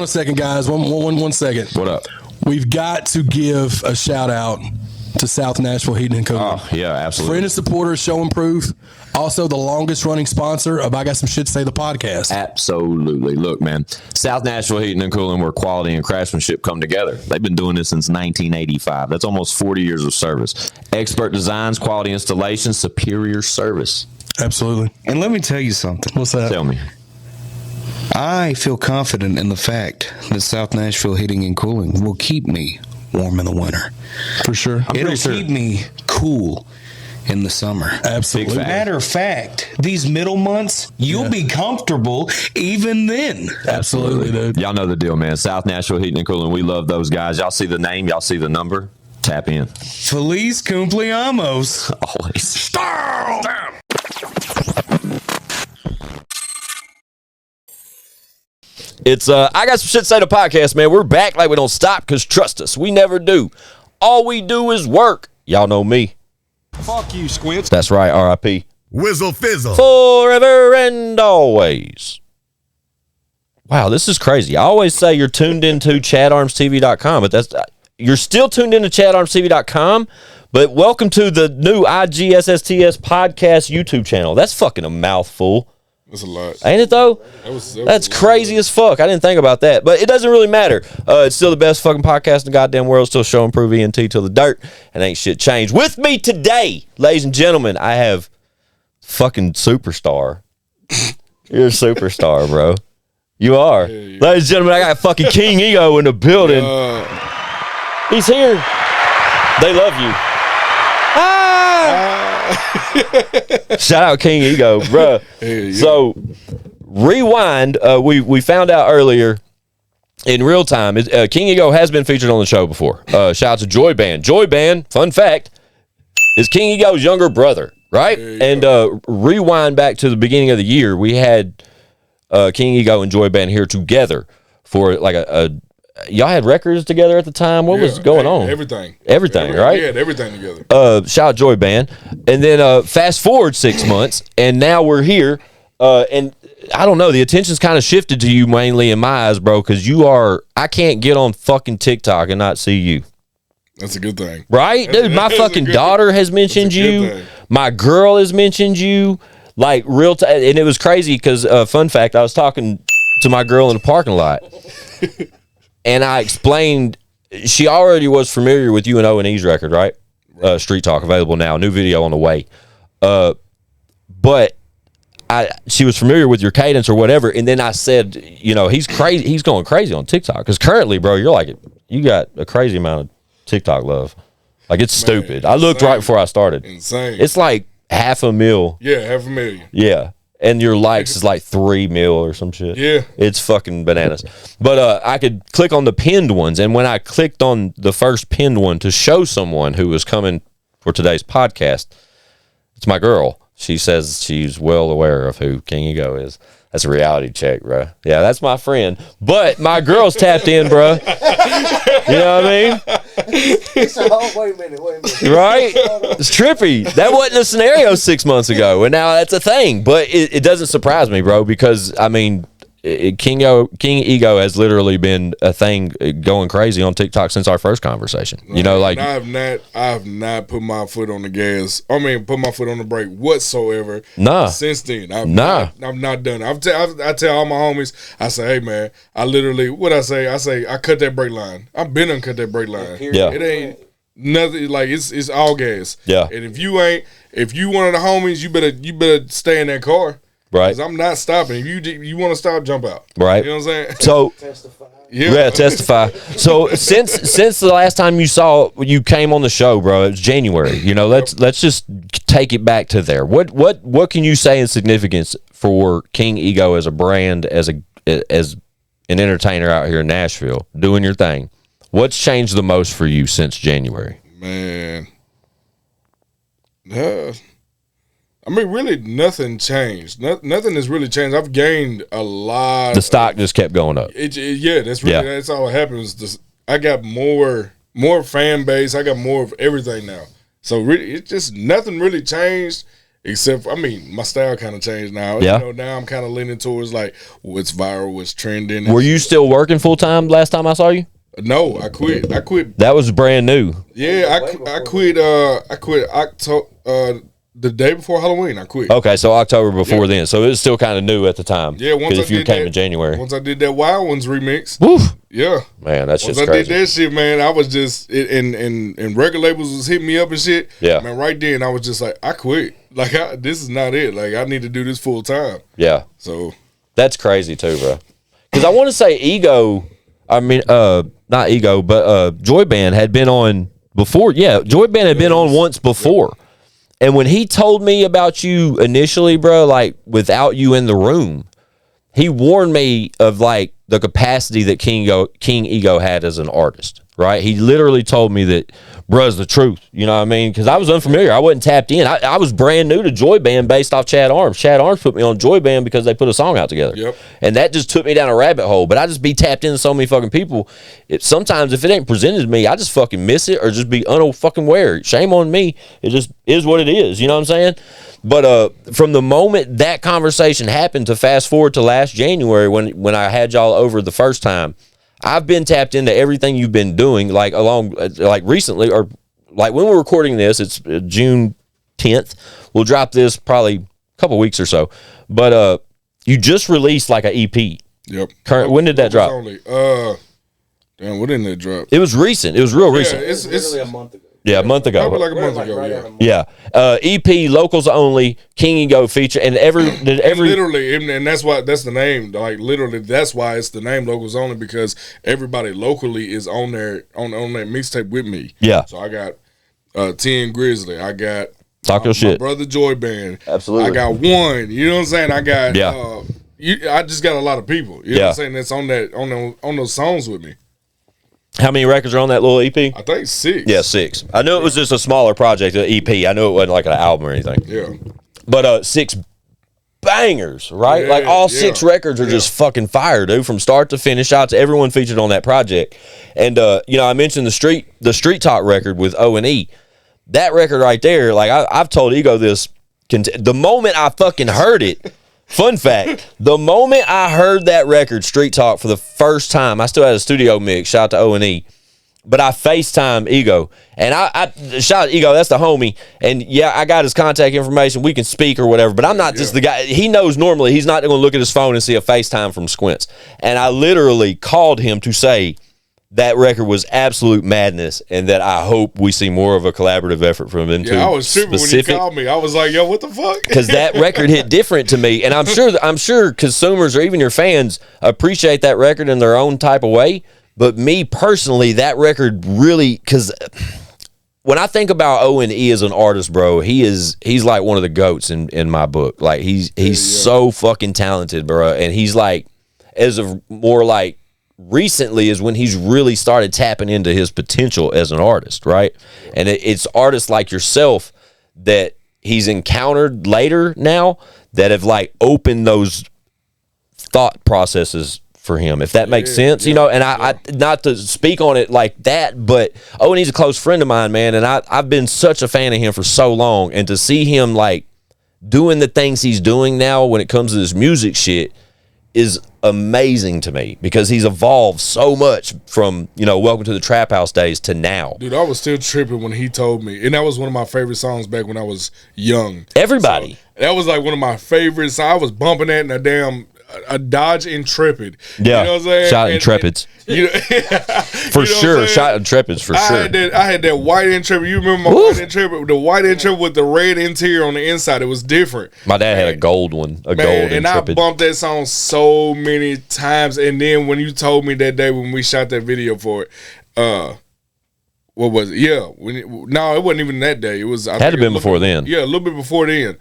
a second, guys. One second. What up? We've got to give a shout out to South Nashville Heating and Cooling. Oh, yeah, absolutely. Friend and supporter, show and proof. Also, the longest running sponsor of I Got Some Shit to Say, the podcast. Absolutely. Look, man, South Nashville Heating and Cooling, where quality and craftsmanship come together. They've been doing this since 1985. That's almost 40 years of service. Expert designs, quality installations, superior service. Absolutely. And let me tell you something. What's that? Tell me. I feel confident in the fact that South Nashville Heating and Cooling will keep me warm in the winter. For sure. It'll keep me cool in the summer. Absolutely. Matter of fact, these middle months, you'll be comfortable even then. Absolutely, dude. Y'all know the deal, man. South Nashville Heating and Cooling. We love those guys. Y'all see the name. Y'all see the number. Tap in. Feliz cumpleaños. Always. Damn. It's I Got Some Shit to Say, the podcast, man. We're back like we don't stop, because trust us, we never do. All we do is work. Y'all know me. Fuck you, Squints. That's right, R.I.P. Whizzle fizzle. Forever and always. Wow, this is crazy. I always say you're tuned into ChadArmsTV.com, but that's you're still tuned into ChadArmsTV.com, but welcome to the new IGSSTS podcast YouTube channel. That's fucking a mouthful. That's a lot. Ain't it, though? That's a crazy as fuck. I didn't think about that. But it doesn't really matter. It's still the best fucking podcast in the goddamn world. Still show and prove ENT till the dirt. And ain't shit changed. With me today, ladies and gentlemen, I have fucking superstar. You're a superstar, bro. You are. Yeah. Ladies and gentlemen, I got fucking KingEgo in the building. He's here. They love you. Shout out KingEgo, bro. Hey, yeah. So, rewind. We found out earlier in real time. KingEgo has been featured on the show before. Shout out to Joy Band. Joy Band, fun fact, is KingEgo's younger brother, right? And rewind back to the beginning of the year. We had KingEgo and Joy Band here together for like y'all had records together at the time. What was going on? Everything, right? We had everything together. Shout out Joy Band. And then fast forward 6 months, and now we're here. And I don't know, the attention's kind of shifted to you mainly in my eyes, bro, because I can't get on fucking TikTok and not see you. That's a good thing. Right? Dude, my fucking daughter has mentioned you. My girl has mentioned you. Like, real time. And it was crazy because, fun fact, I was talking to my girl in the parking lot. And I explained, she already was familiar with you and O&E's record, right? Street Talk, available now. New video on the way. But she was familiar with your cadence or whatever. And then I said, he's crazy. He's going crazy on TikTok. Because currently, bro, you got a crazy amount of TikTok love. Like, it's stupid. I looked right before I started. Insane. It's like 500,000. Yeah, 500,000. Yeah. And your likes is like 3 mil or some shit. Yeah. It's fucking bananas. But I could click on the pinned ones. And when I clicked on the first pinned one to show someone who was coming for today's podcast, it's my girl. She says she's well aware of who KingEgo is. That's a reality check, bro. Yeah, that's my friend. But my girl's tapped in, bro. You know what I mean? Wait a minute. Right? It's trippy. That wasn't a scenario 6 months ago, and now that's a thing. But it doesn't surprise me, bro, because, I mean, KingEgo has literally been a thing going crazy on TikTok since our first conversation. I have not put my foot on the gas. I mean, put my foot on the brake whatsoever. Nah. Since then, I've not done it. I tell all my homies, I say, hey man, I literally, what I say, I cut that brake line. I've been uncut that brake line. Yeah. It ain't nothing, like it's all gas. Yeah. And if you one of the homies, you better stay in that car. Right. Because I'm not stopping. If you want to stop, jump out. Right. You know what I'm saying? So Testify. Yeah, testify. So since the last time you came on the show, bro, it was January. Let's just take it back to there. What can you say in significance for KingEgo as a brand, as an entertainer out here in Nashville, doing your thing? What's changed the most for you since January? Man. I mean, really, nothing changed. Nothing has really changed. I've gained a lot. The stock just kept going up. That's all that happens. I got more fan base. I got more of everything now. So really, it's just nothing really changed. Except, my style kind of changed now. Yeah. Now I'm kind of leaning towards like what's viral, what's trending. Were you still working full time last time I saw you? No, I quit. That was brand new. Yeah, I quit. I quit October. The day before Halloween, I quit. Okay, so October before then. So it was still kind of new at the time. Yeah, once if you came in January. Once I did that Wild Ones remix. Woof. Yeah. Man, that's just crazy. crazy. Once I did that shit, man, I was just, and record labels was hitting me up and shit. Yeah. Man, right then, I was just like, I quit. Like, this is not it. Like, I need to do this full time. Yeah. So. That's crazy too, bro. Because I want to say not Ego, but Joy Band had been on before. Yeah, Joy Band had been on once before. And when he told me about you initially, bro, like without you in the room, he warned me of like the capacity that KingEgo had as an artist, right? He literally told me that, bruh's the truth. You know what I mean? Because I was unfamiliar. I wasn't tapped in. I was brand new to Joy Band based off Chad Arms. Chad Arms put me on Joy Band because they put a song out together. Yep. And that just took me down a rabbit hole. But I just be tapped into so many fucking people. Sometimes if it ain't presented to me, I just fucking miss it or just be fucking aware. Shame on me. It just is what it is. You know what I'm saying? But from the moment that conversation happened to fast forward to last January when I had y'all over the first time, I've been tapped into everything you've been doing, like recently, or like when we're recording this, it's June 10th. We'll drop this probably a couple weeks or so. But you just released like an EP. Yep. When did that drop? Damn, when did that drop? It was recent. It was real recent. It's literally a month ago. Yeah, a month ago. Probably like a month ago. right Yeah. at a month. Yeah. EP, locals only, KingEgo feature, and every Literally, and that's the name. Like literally, that's why it's the name Locals Only, because everybody locally is on there on that mixtape with me. Yeah. So I got 10 Grizzly. I got Talk your my shit. brother Joy Band. Absolutely. I got one. You know what I'm saying? I got I just got a lot of people. You know what I'm saying? That's on those songs with me. How many records are on that little EP? I think 6. Yeah, 6. I knew it was just a smaller project, an EP. I knew it wasn't like an album or anything. Yeah. But 6 bangers, right? Yeah, like all 6 records are just fucking fire, dude, from start to finish. Out to everyone featured on that project. And I mentioned the Street Talk record with O&E. That record right there, like I've told Ego this. The moment I fucking heard it. Fun fact, the moment I heard that record, Street Talk, for the first time, I still had a studio mix, shout out to O&E, but I FaceTime Ego, and I shout out Ego, that's the homie, and yeah, I got his contact information, we can speak or whatever, but I'm not just the guy, he knows normally he's not going to look at his phone and see a FaceTime from Squints, and I literally called him to say that record was absolute madness, and that I hope we see more of a collaborative effort from them. Yeah, I was tripping when you called me. I was like, "Yo, what the fuck?" Because that record hit different to me, and I'm sure consumers or even your fans appreciate that record in their own type of way. But me personally, that record really, because when I think about O&E as an artist, bro, he's like one of the GOATs in my book. Like he's so fucking talented, bro, and he's like as of more like. Recently is when he's really started tapping into his potential as an artist, right? And it's artists like yourself that he's encountered later now that have like opened those thought processes for him, if that makes sense, you know. And I not to speak on it like that, but he's a close friend of mine, man, and I've been such a fan of him for so long, and to see him like doing the things he's doing now when it comes to this music shit is amazing to me, because he's evolved so much from, Welcome to the Trap House days to now. Dude, I was still tripping when he told me. And that was one of my favorite songs back when I was young. Everybody. So, that was like one of my favorites. I was bumping that in a Dodge Intrepid. Yeah. You know what I'm saying? Shot Intrepids. For sure. Shot Intrepids for sure. I had that white Intrepid. You remember my white Intrepid? The white Intrepid with the red interior on the inside. It was different. My dad had a gold one. Gold Intrepid. I bumped that song so many times. And then when you told me that day when we shot that video for it, what was it? Yeah. No, it wasn't even that day. It was. Had to have been before then. Yeah, a little bit before then.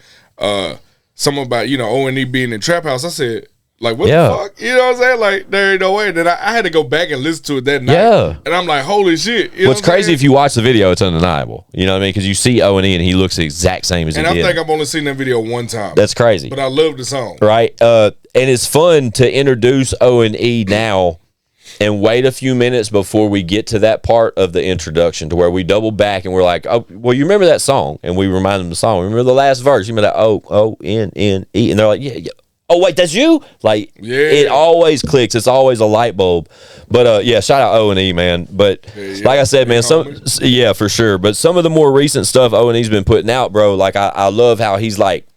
Something about, O&E being in Trap House. I said, like, what the fuck? You know what I'm saying? Like, there ain't no way. Then I had to go back and listen to it that night. Yeah. And I'm like, holy shit. You know What's crazy, if you watch the video, it's undeniable. You know what I mean? Because you see O&E and he looks the exact same as he did. And I think I've only seen that video one time. That's crazy. But I love the song. Right? And it's fun to introduce O&E now and wait a few minutes before we get to that part of the introduction to where we double back and we're like, oh, well, you remember that song? And we remind them the song. Remember the last verse? You remember that O-N-N-E? And they're like, yeah. Oh, wait, that's you? Like, it always clicks. It's always a light bulb. But, yeah, shout out O&E, man. But, like I said, man, for sure. But some of the more recent stuff O&E's been putting out, bro, like, I love how he's, like,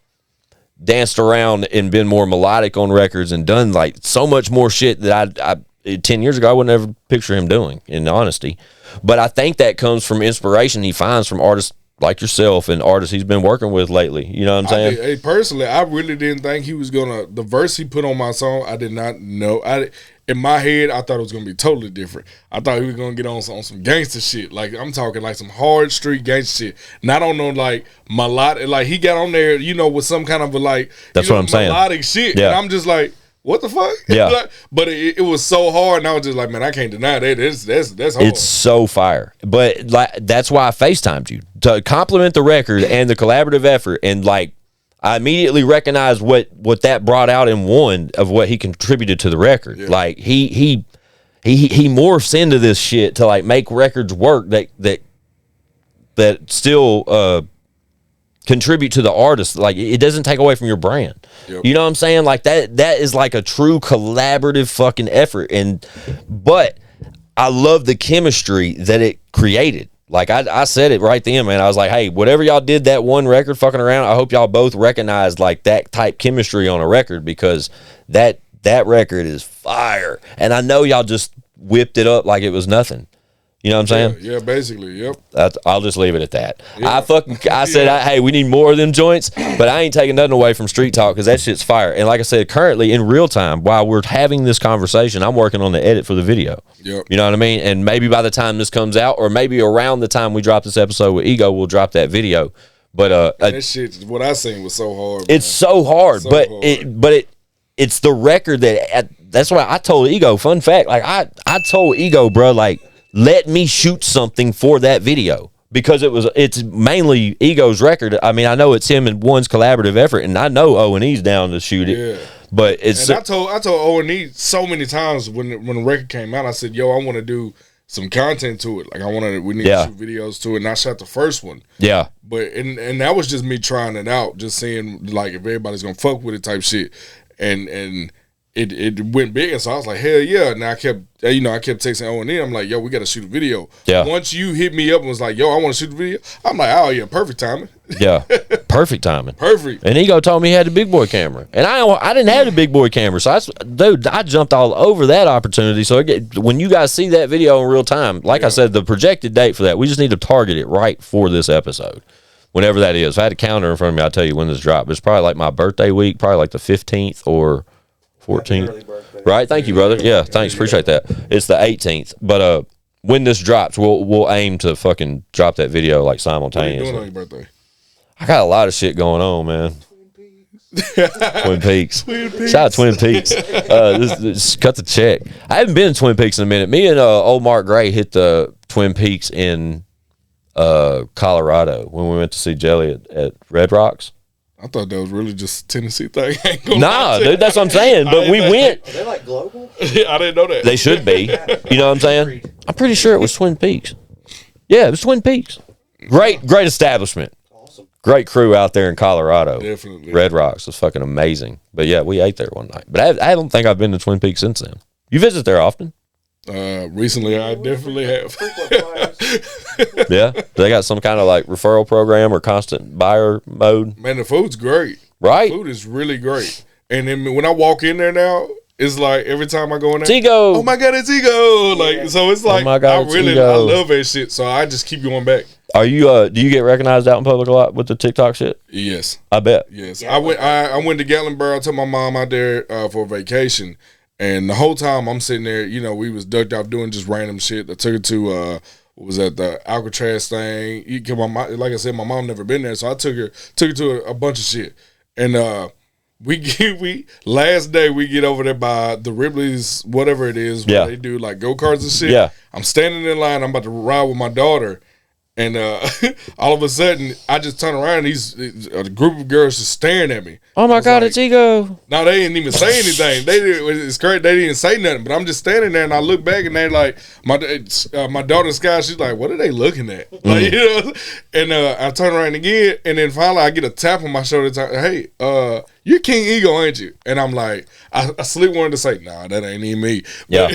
danced around and been more melodic on records and done, like, so much more shit that I 10 years ago, I would never picture him doing, in honesty. But I think that comes from inspiration he finds from artists like yourself and artists he's been working with lately. You know what I'm saying? Personally, I really didn't think he was gonna. The verse he put on my song, I did not know. In my head, I thought it was gonna be totally different. I thought he was gonna get on some gangster shit. Like, I'm talking like some hard street gangster shit. Not on no like melodic. Like, he got on there, you know, with some kind of a like. That's what I'm saying. Melodic shit. Yeah. And I'm just like, what the fuck? Yeah. Like, but it was so hard, and I was just like, man, I can't deny that. That's hard. It's so fire. But like, that's why I FaceTimed you to compliment the record and the collaborative effort. And like, I immediately recognized what that brought out in one of what he contributed to the record. Yeah. Like, he morphs into this shit to like make records work that still contribute to the artist. Like, it doesn't take away from your brand. Yep. You know what I'm saying? Like, that is like a true collaborative fucking effort. But I love the chemistry that it created. Like, I said it right then, man. I was like, hey, whatever y'all did that one record fucking around, I hope y'all both recognized like that type chemistry on a record, because that record is fire. And I know y'all just whipped it up like it was nothing. You know what I'm saying? Yeah, basically, yep. I'll just leave it at that. Yeah. I said, hey, we need more of them joints, but I ain't taking nothing away from Street Talk, because that shit's fire. And like I said, currently in real time, while we're having this conversation, I'm working on the edit for the video. Yep. You know what I mean? And maybe by the time this comes out, or maybe around the time we drop this episode with Ego, we'll drop that video. But that shit, what I seen was so hard. It's so hard, it's the record that's why I told Ego. Fun fact, like I told Ego, bro, like, let me shoot something for that video, because it's mainly Ego's record. I mean, I know it's him and one's collaborative effort, and I know O&E's down to shoot it. Yeah. But it's. And I told O&E so many times when the record came out, I said, yo, I want to do some content to it. Like, we need to shoot videos to it. And I shot the first one. Yeah. But and that was just me trying it out, just seeing like if everybody's gonna fuck with it type shit. And it went big, and so I was like, hell yeah. And I kept texting O&E. I'm like, yo, we got to shoot a video. Yeah. Once you hit me up and was like, yo, I want to shoot a video, I'm like, oh yeah, perfect timing. Yeah, perfect timing. Perfect. And Ego told me he had the big boy camera, and I didn't have the big boy camera, so I jumped all over that opportunity. So when you guys see that video in real time, like I said, the projected date for that, we just need to target it right for this episode, whenever that is. If I had a calendar in front of me, I'll tell you when this dropped. It's probably like my birthday week, probably like the 15th or 14th. Right? Thank you, brother. Yeah, thanks. Appreciate that. It's the 18th. But when this drops, we'll aim to fucking drop that video like simultaneously. What are you doing on your birthday? I got a lot of shit going on, man. Twin Peaks. Shout out Twin Peaks. Just cut the check. I haven't been to Twin Peaks in a minute. Me and old Mark Gray hit the Twin Peaks in Colorado when we went to see Jelly at Red Rocks. I thought that was really just a Tennessee thing. Nah, dude, that's what I'm saying. But we went. Are they like global? I didn't know that. They should be. You know what I'm saying? I'm pretty sure it was Twin Peaks. Yeah, it was Twin Peaks. Great establishment. Awesome. Great crew out there in Colorado. Definitely. Red Rocks was fucking amazing. But yeah, we ate there one night. But I don't think I've been to Twin Peaks since then. You visit there often? Recently, I definitely have. Yeah? They got some kind of like referral program or constant buyer mode? Man, the food's great. Right? The food is really great. And then when I walk in there now, it's like every time I go in there, Ego. Oh my God, it's Ego. Like, so it's like, oh my God, I love that shit. So I just keep going back. Are you, do you get recognized out in public a lot with the TikTok shit? Yes. I bet. Yes. I went to Gatlinburg. I took my mom out there for vacation. And the whole time I'm sitting there, you know, we was ducked off doing just random shit. I took her to, what was that, the Alcatraz thing. Like I said, my mom never been there, so I took her to a bunch of shit. And we last day we get over there by the Ripley's, whatever it is, where they do like go-karts and shit. Yeah. I'm standing in line. I'm about to ride with my daughter, And all of a sudden, I just turn around. And a group of girls just staring at me. Oh my God, it's Ego. No, they didn't even say anything. It's great. They didn't say nothing. But I'm just standing there, and I look back, and they're like, my daughter Sky. She's like, "What are they looking at?" Like, you know. And I turn around again, and then finally I get a tap on my shoulder. Hey, you're KingEgo, ain't you? And I'm like, I sleep wanted to say, nah, that ain't even me. Yeah.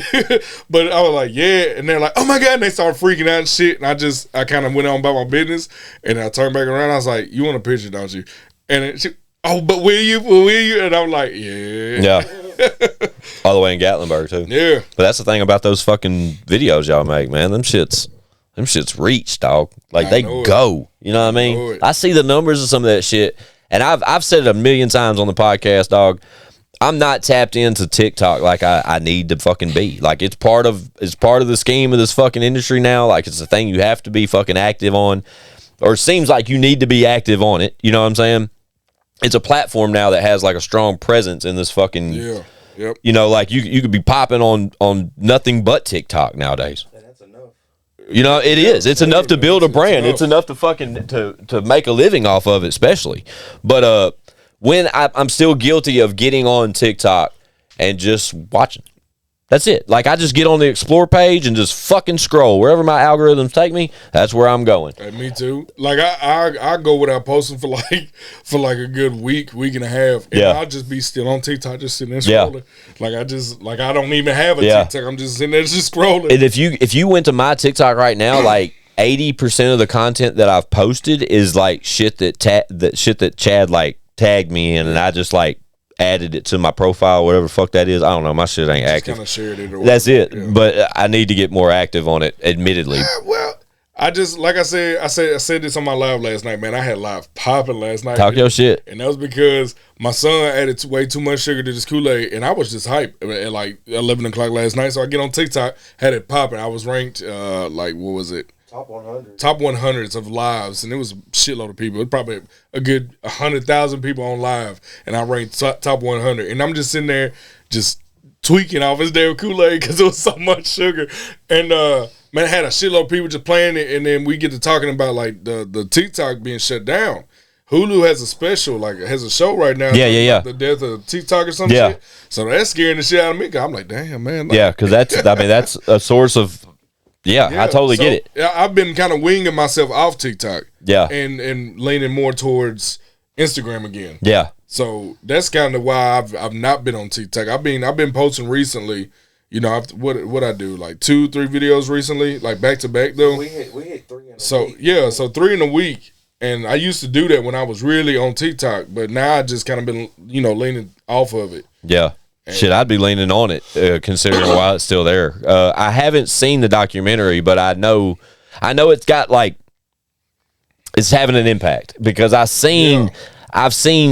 But I was like, yeah. And they're like, oh my God. And they started freaking out and shit. And I kind of went on about my business. And I turned back around. I was like, you want a picture, don't you? And she, oh, but will you? Will you? And I'm like, yeah. Yeah. All the way in Gatlinburg too. Yeah. But that's the thing about those fucking videos y'all make, man. Them shits reach, dog. Like they go. You know what I mean? I see the numbers of some of that shit. And I've said it a million times on the podcast, dog. I'm not tapped into TikTok like I need to fucking be. Like it's part of the scheme of this fucking industry now. Like it's a thing you have to be fucking active on, or it seems like you need to be active on it. You know what I'm saying? It's a platform now that has like a strong presence in this fucking. Yeah. Yep. You know, like you could be popping on nothing but TikTok nowadays. That's enough. You know, it is. It's enough to build a brand. It's enough to fucking to make a living off of it, especially. But when I'm still guilty of getting on TikTok and just watching. That's it. Like I just get on the explore page and just fucking scroll wherever my algorithms take me. That's where I'm going. Hey, me too. Like I go without posting for like a good week and a half, and I'll just be still on TikTok, just sitting there scrolling. Like I don't even have a TikTok. I'm just sitting there just scrolling. And if you went to my TikTok right now, like 80% of the content that I've posted is like shit that Chad like tagged me in, and I just like added it to my profile, whatever the fuck that is. I don't know. My shit ain't active. Kind of shared it. That's it. Yeah. But I need to get more active on it, admittedly. Well, I just, like I said this on my live last night, man. I had live popping last night. Talk your shit. And that was because my son added way too much sugar to this Kool-Aid, and I was just hyped at like 11 o'clock last night. So I get on TikTok, had it popping. I was ranked, like, what was it? Top 100. Top 100s of lives, and it was a shitload of people. It was probably a good 100,000 people on live, and I ranked top 100. And I'm just sitting there just tweaking off his damn Kool-Aid because it was so much sugar. And, man, I had a shitload of people just playing it, and then we get to talking about, like, the TikTok being shut down. Hulu has a special, like, has a show right now. Yeah. The death of TikTok or some shit. So that's scaring the shit out of me. I'm like, damn, man. Like, yeah, because that's a source of... Yeah, I totally get it. I've been kind of winging myself off TikTok. Yeah. And leaning more towards Instagram again. Yeah. So that's kind of why I've not been on TikTok. I've been posting recently. You know, what I do, like 2-3 videos recently, like back to back though. We hit 3 in a week. Yeah, so 3 in a week. And I used to do that when I was really on TikTok, but now I just kind of been, leaning off of it. Yeah. Shit, I'd be leaning on it, considering while it's still there. I haven't seen the documentary, but I know it's got like it's having an impact because I've seen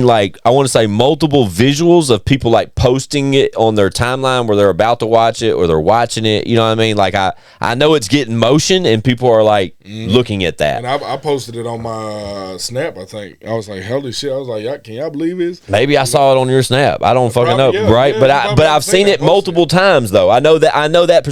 like I want to say multiple visuals of people like posting it on their timeline where they're about to watch it or they're watching it. You know what I mean? Like I know it's getting motion and people are like looking at that. And I posted it on my Snap. I think I was like, holy shit! I was like, can y'all believe this? Maybe I saw it on your Snap. I don't fucking know, right? But I've seen it multiple times though. I know that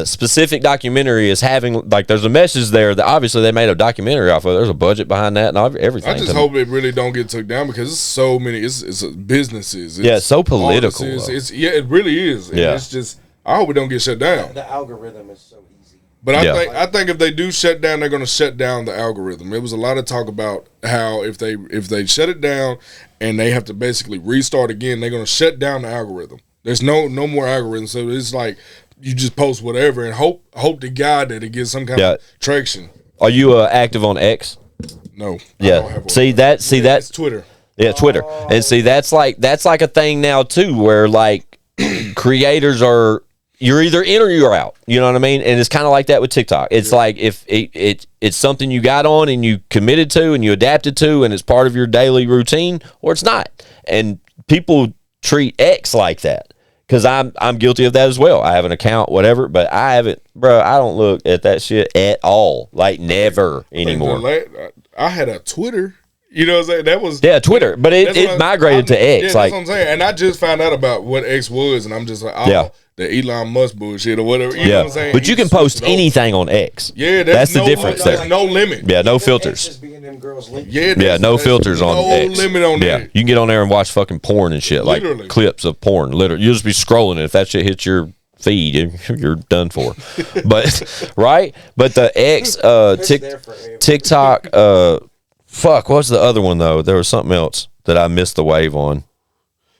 specific documentary is having like there's a message there that obviously they made a documentary off of. There's a budget behind that and everything. I just hope it really don't get took down because it's so many. It's businesses. It's so political. It really is. And it's just I hope it don't get shut down. The algorithm is so easy. But I think if they do shut down, they're going to shut down the algorithm. There was a lot of talk about how if they shut it down and they have to basically restart again, they're going to shut down the algorithm. There's no more algorithm, so it's like you just post whatever and hope to God that it gets some kind of traction. Are you active on X? No. Yeah. See that? It's Twitter. Yeah, Twitter. And see that's like a thing now too, where like creators are you're either in or you're out. You know what I mean? And it's kind of like that with TikTok. It's like if it's something you got on and you committed to and you adapted to and it's part of your daily routine, or it's not. And people treat X like that. Because I'm guilty of that as well. I have an account, whatever, but I haven't, bro. I don't look at that shit at all, like never anymore. I had a Twitter, you know what I'm saying? That was Twitter, but it migrated to X. Yeah, that's what I'm saying. And I just found out about what X was, and I'm just like, the Elon Musk bullshit or whatever. You know what I'm saying? But you can post anything on X. Yeah, that's the difference there. There's no limit. Yeah, no filters. Exes be in them girls' link. Yeah, No filters on no X. limit on Yeah, that. you can get on there and watch fucking porn and shit, like Literally. clips of porn. Literally, you'll just be scrolling, and if that shit hits your feed, you're done for. But right, but the X, TikTok, fuck, what's the other one though? There was something else that I missed the wave on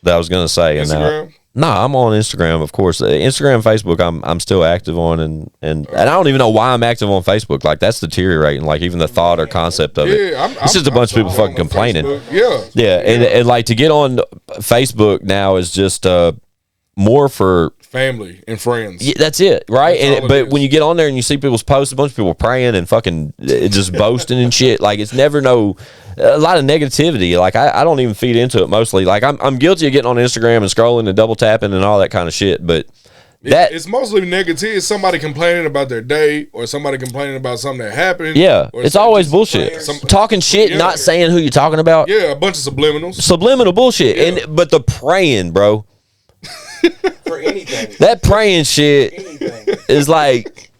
that I was gonna say. Instagram? No, I'm on Instagram, of course. Instagram, Facebook, I'm still active on, and I don't even know why I'm active on Facebook. Like that's deteriorating. Like even the thought or concept of it. It's just a bunch of people fucking complaining. Yeah, and like to get on Facebook now is just more for family and friends. Yeah, that's it, right? That's But when you get on there and you see people's posts, a bunch of people praying and fucking just boasting and shit, like it's never a lot of negativity. Like I don't even feed into it mostly. Like I'm guilty of getting on Instagram and scrolling and double tapping and all that kind of shit, but it's mostly negative. It's somebody complaining about their day or somebody complaining about something that happened. Yeah, it's always bullshit. Talking shit, not saying who you're talking about. Yeah, a bunch of subliminals. Subliminal bullshit. But the praying, bro. For anything. That praying shit is like,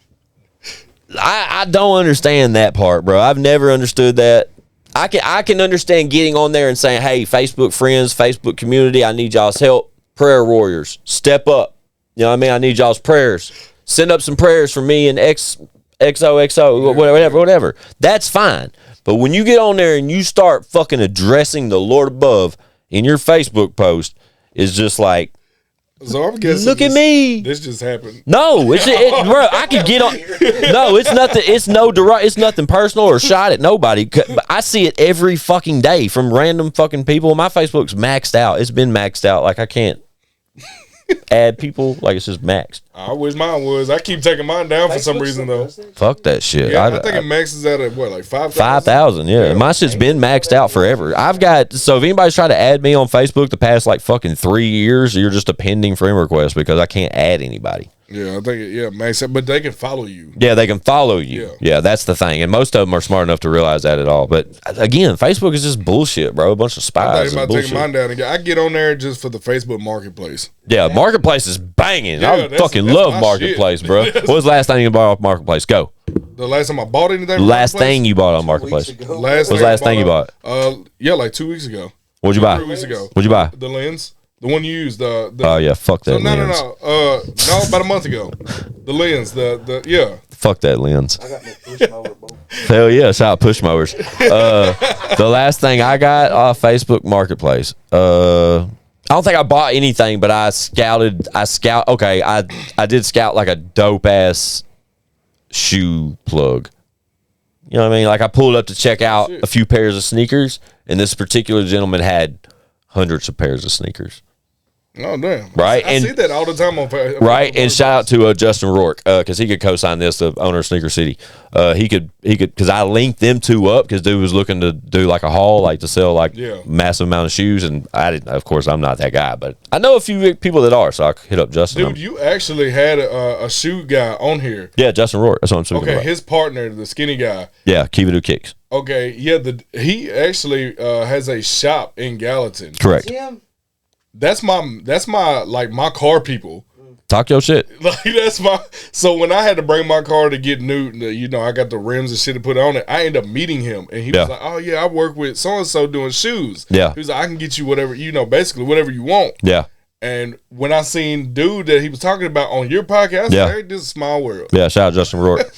I don't understand that part, bro. I've never understood that. I can understand getting on there and saying, hey, Facebook friends, Facebook community, I need y'all's help. Prayer warriors, step up. You know what I mean? I need y'all's prayers. Send up some prayers for me and XOXO, whatever. That's fine. But when you get on there and you start fucking addressing the Lord above in your Facebook post, it's just like, so I'm guessing look at me. This just happened. No, bro. I could get on. No, it's nothing. It's nothing personal or shot at nobody. But I see it every fucking day from random fucking people. My Facebook's maxed out. It's been maxed out. Like I can't add people. Like it's just maxed. I wish mine was. I keep taking mine down for some reason though. Fuck that shit. Yeah, I think it maxes out at what, like 5,000? 5,000. Yeah, my shit's been maxed out forever. So if anybody's trying to add me on Facebook the past like fucking 3 years, you're just a pending friend request because I can't add anybody. Yeah, I think max out, but they can follow you. Yeah, they can follow you. Yeah, that's the thing. And most of them are smart enough to realize that at all. But again, Facebook is just bullshit, bro. A bunch of spies. I'm taking mine down again. I get on there just for the Facebook Marketplace. Yeah, Marketplace is banging. Yeah, I fucking love Marketplace, bro. What was the last thing you bought off Marketplace? Go. The last time I bought anything? Last thing you bought on Marketplace. What was the last thing you bought? Yeah, like 2 weeks ago. What'd you buy? 3 weeks ago. What'd you buy? The lens. The one you used. Oh yeah, fuck that lens. No, about a month ago. The lens. Yeah. Fuck that lens. I got my push mower, bro. Hell yeah, shout out push mowers. The last thing I got off Facebook Marketplace. I don't think I bought anything, but I did scout like a dope ass shoe plug. You know what I mean? Like I pulled up to check out a few pairs of sneakers, and this particular gentleman had hundreds of pairs of sneakers. Oh damn! Right, I see that all the time on Facebook. Right, and shout out to Justin Rourke because he could co-sign this, the owner of Sneaker City. He could because I linked them two up because dude was looking to do like a haul, like to sell like massive amount of shoes, and I didn't. Of course, I'm not that guy, but I know a few people that are, so I hit up Justin. Dude, you actually had a shoe guy on here. Yeah, Justin Rourke. That's what I'm speaking about. Okay, his partner, the skinny guy. Yeah, KngEgo Kicks. Okay, yeah, he actually has a shop in Gallatin. Correct. That's my like my car people. Talk your shit. Like that's my. So when I had to bring my car to get new, you know, I got the rims and shit to put on it. I ended up meeting him, and he was like, "Oh yeah, I work with so and so doing shoes." Yeah, he was like, "I can get you whatever, you know, basically whatever you want." Yeah. And when I seen dude that he was talking about on your podcast, I was like, hey, this is a small world. Yeah, shout out Justin Rourke.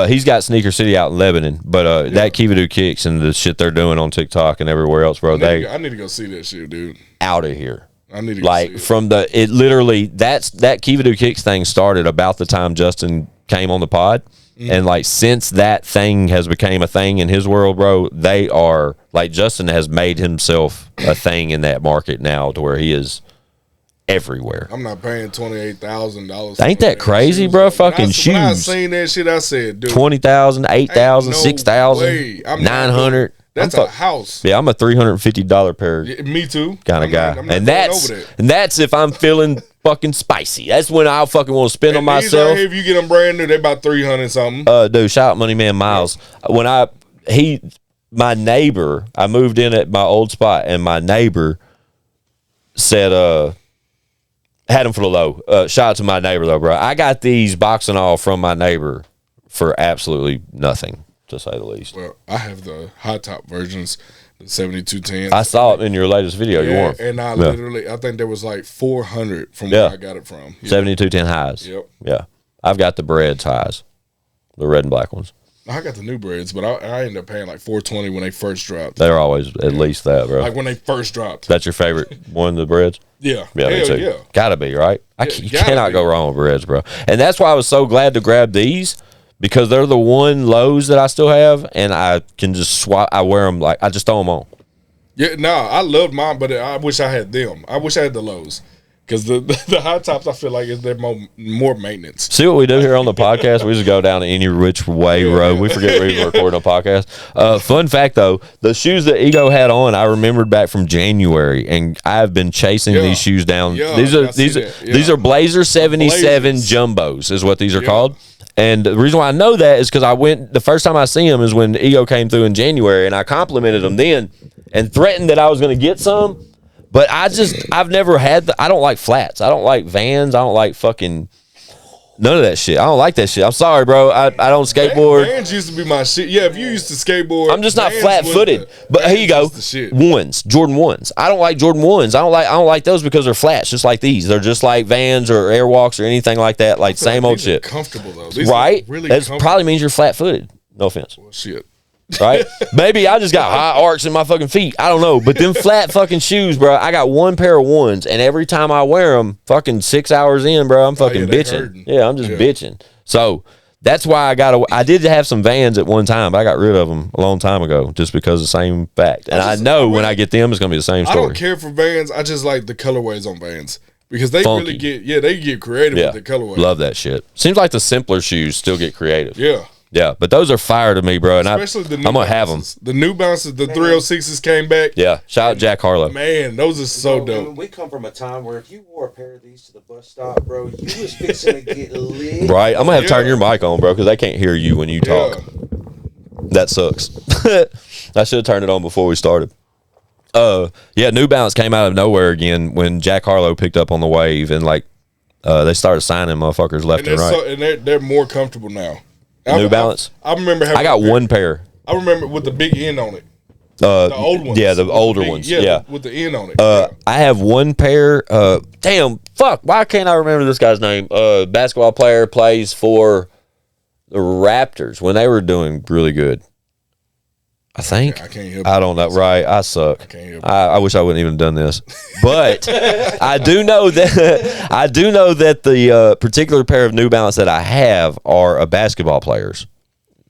He's got Sneaker City out in Lebanon, but that KngEgo Kicks and the shit they're doing on TikTok and everywhere else, bro. I need to go see that shit, dude. Out of here. I need to like go see from it literally that KngEgo Kicks thing started about the time Justin came on the pod. Mm-hmm. And like since that thing has became a thing in his world, bro, they are like Justin has made himself a thing in that market now to where he is everywhere. I'm not paying $28,000. Ain't that crazy, bro? Fucking shoes. When I seen that shit, I said, dude, 20,000, 8,000, 6,000, 900. That's a house. Yeah, I'm a $350 pair. Yeah, me too. Kind of guy. And that's if I'm feeling fucking spicy. That's when I fucking want to spend on myself. Right here, if you get them brand new, they about 300 something. Dude, shout out Money Man Miles. When my neighbor, I moved in at my old spot, and my neighbor said, Had them for the low. Shout out to my neighbor though, bro. I got these boxing all from my neighbor for absolutely nothing, to say the least. Well, I have the high top versions, the 7210. I saw it in your latest video. You wore 'em. and I literally, I think there was like 400 from where I got it from. 7210 highs. Yep. Yeah. I've got the Breads highs, the red and black ones. I got the new breads, but I ended up paying like $420 when they first dropped. They're always at least that, bro. Like when they first dropped. That's your favorite one, the Breads? Yeah. Yeah, me Hell too. yeah. Gotta be, right? You gotta cannot be. go wrong with Breads, bro. And that's why I was so glad to grab these, because they're the one lows that I still have, and I can just swap. I wear them like, I just throw them on. Yeah, no, I loved mine, but I wish I had them. I wish I had the lows. Because the high tops, I feel like they're more maintenance. See what we do here on the podcast? We just go down any which way road. We forget we're recording a podcast. Fun fact, though, the shoes that Ego had on, I remembered back from January, and I've been chasing these shoes down. Yeah, These are Blazer 77 Jumbos is what these are called. And the reason why I know that is because the first time I see them is when Ego came through in January, and I complimented them then and threatened that I was going to get some. But I've never had I don't like flats. I don't like Vans. I don't like fucking none of that shit. I don't like that shit. I'm sorry, bro. I don't skateboard. Vans used to be my shit. Yeah, if you used to skateboard. I'm just not Vans flat footed. But here you go. Ones. Jordan 1s. I don't like Jordan 1s. I don't like those because they're flats, just like these. They're just like Vans or Airwalks or anything like that. Like same old shit. Comfortable though. These right? Really that probably means you're flat footed. No offense. Well, shit. Right? Maybe I just got high arcs in my fucking feet. I don't know. But them flat fucking shoes, bro, I got one pair of ones, and every time I wear them, fucking 6 hours in, bro, I'm fucking bitching. Yeah, I'm just bitching. So that's why I did have some Vans at one time, but I got rid of them a long time ago just because of the same fact. And I know when I get them, it's going to be the same story. I don't care for Vans. I just like the colorways on Vans. Because they really get creative with the colorways. Love that shit. Seems like the simpler shoes still get creative. Yeah. Yeah, but those are fire to me, bro. And especially the new I'm going to have them. The New Balances, the 306s came back. Yeah, shout out Jack Harlow. Man, those are so dope. We come from a time where if you wore a pair of these to the bus stop, bro, you was fixing to get lit. Right? I'm going to have to turn your mic on, bro, because they can't hear you when you talk. That sucks. I should have turned it on before we started. New Balance came out of nowhere again when Jack Harlow picked up on the wave, and like they started signing motherfuckers left and right. And they're more comfortable now. New Balance. I remember having. I got one pair. I remember with the big end on it. The old ones. Yeah, the older ones. Yeah, with the end on it. I have one pair. Damn, fuck. Why can't I remember this guy's name? Basketball player, plays for the Raptors when they were doing really good. I think. I can't help. I don't know. Right, I suck. I can't help. I wish I wouldn't even done this, but I do know that the particular pair of New Balance that I have are basketball players,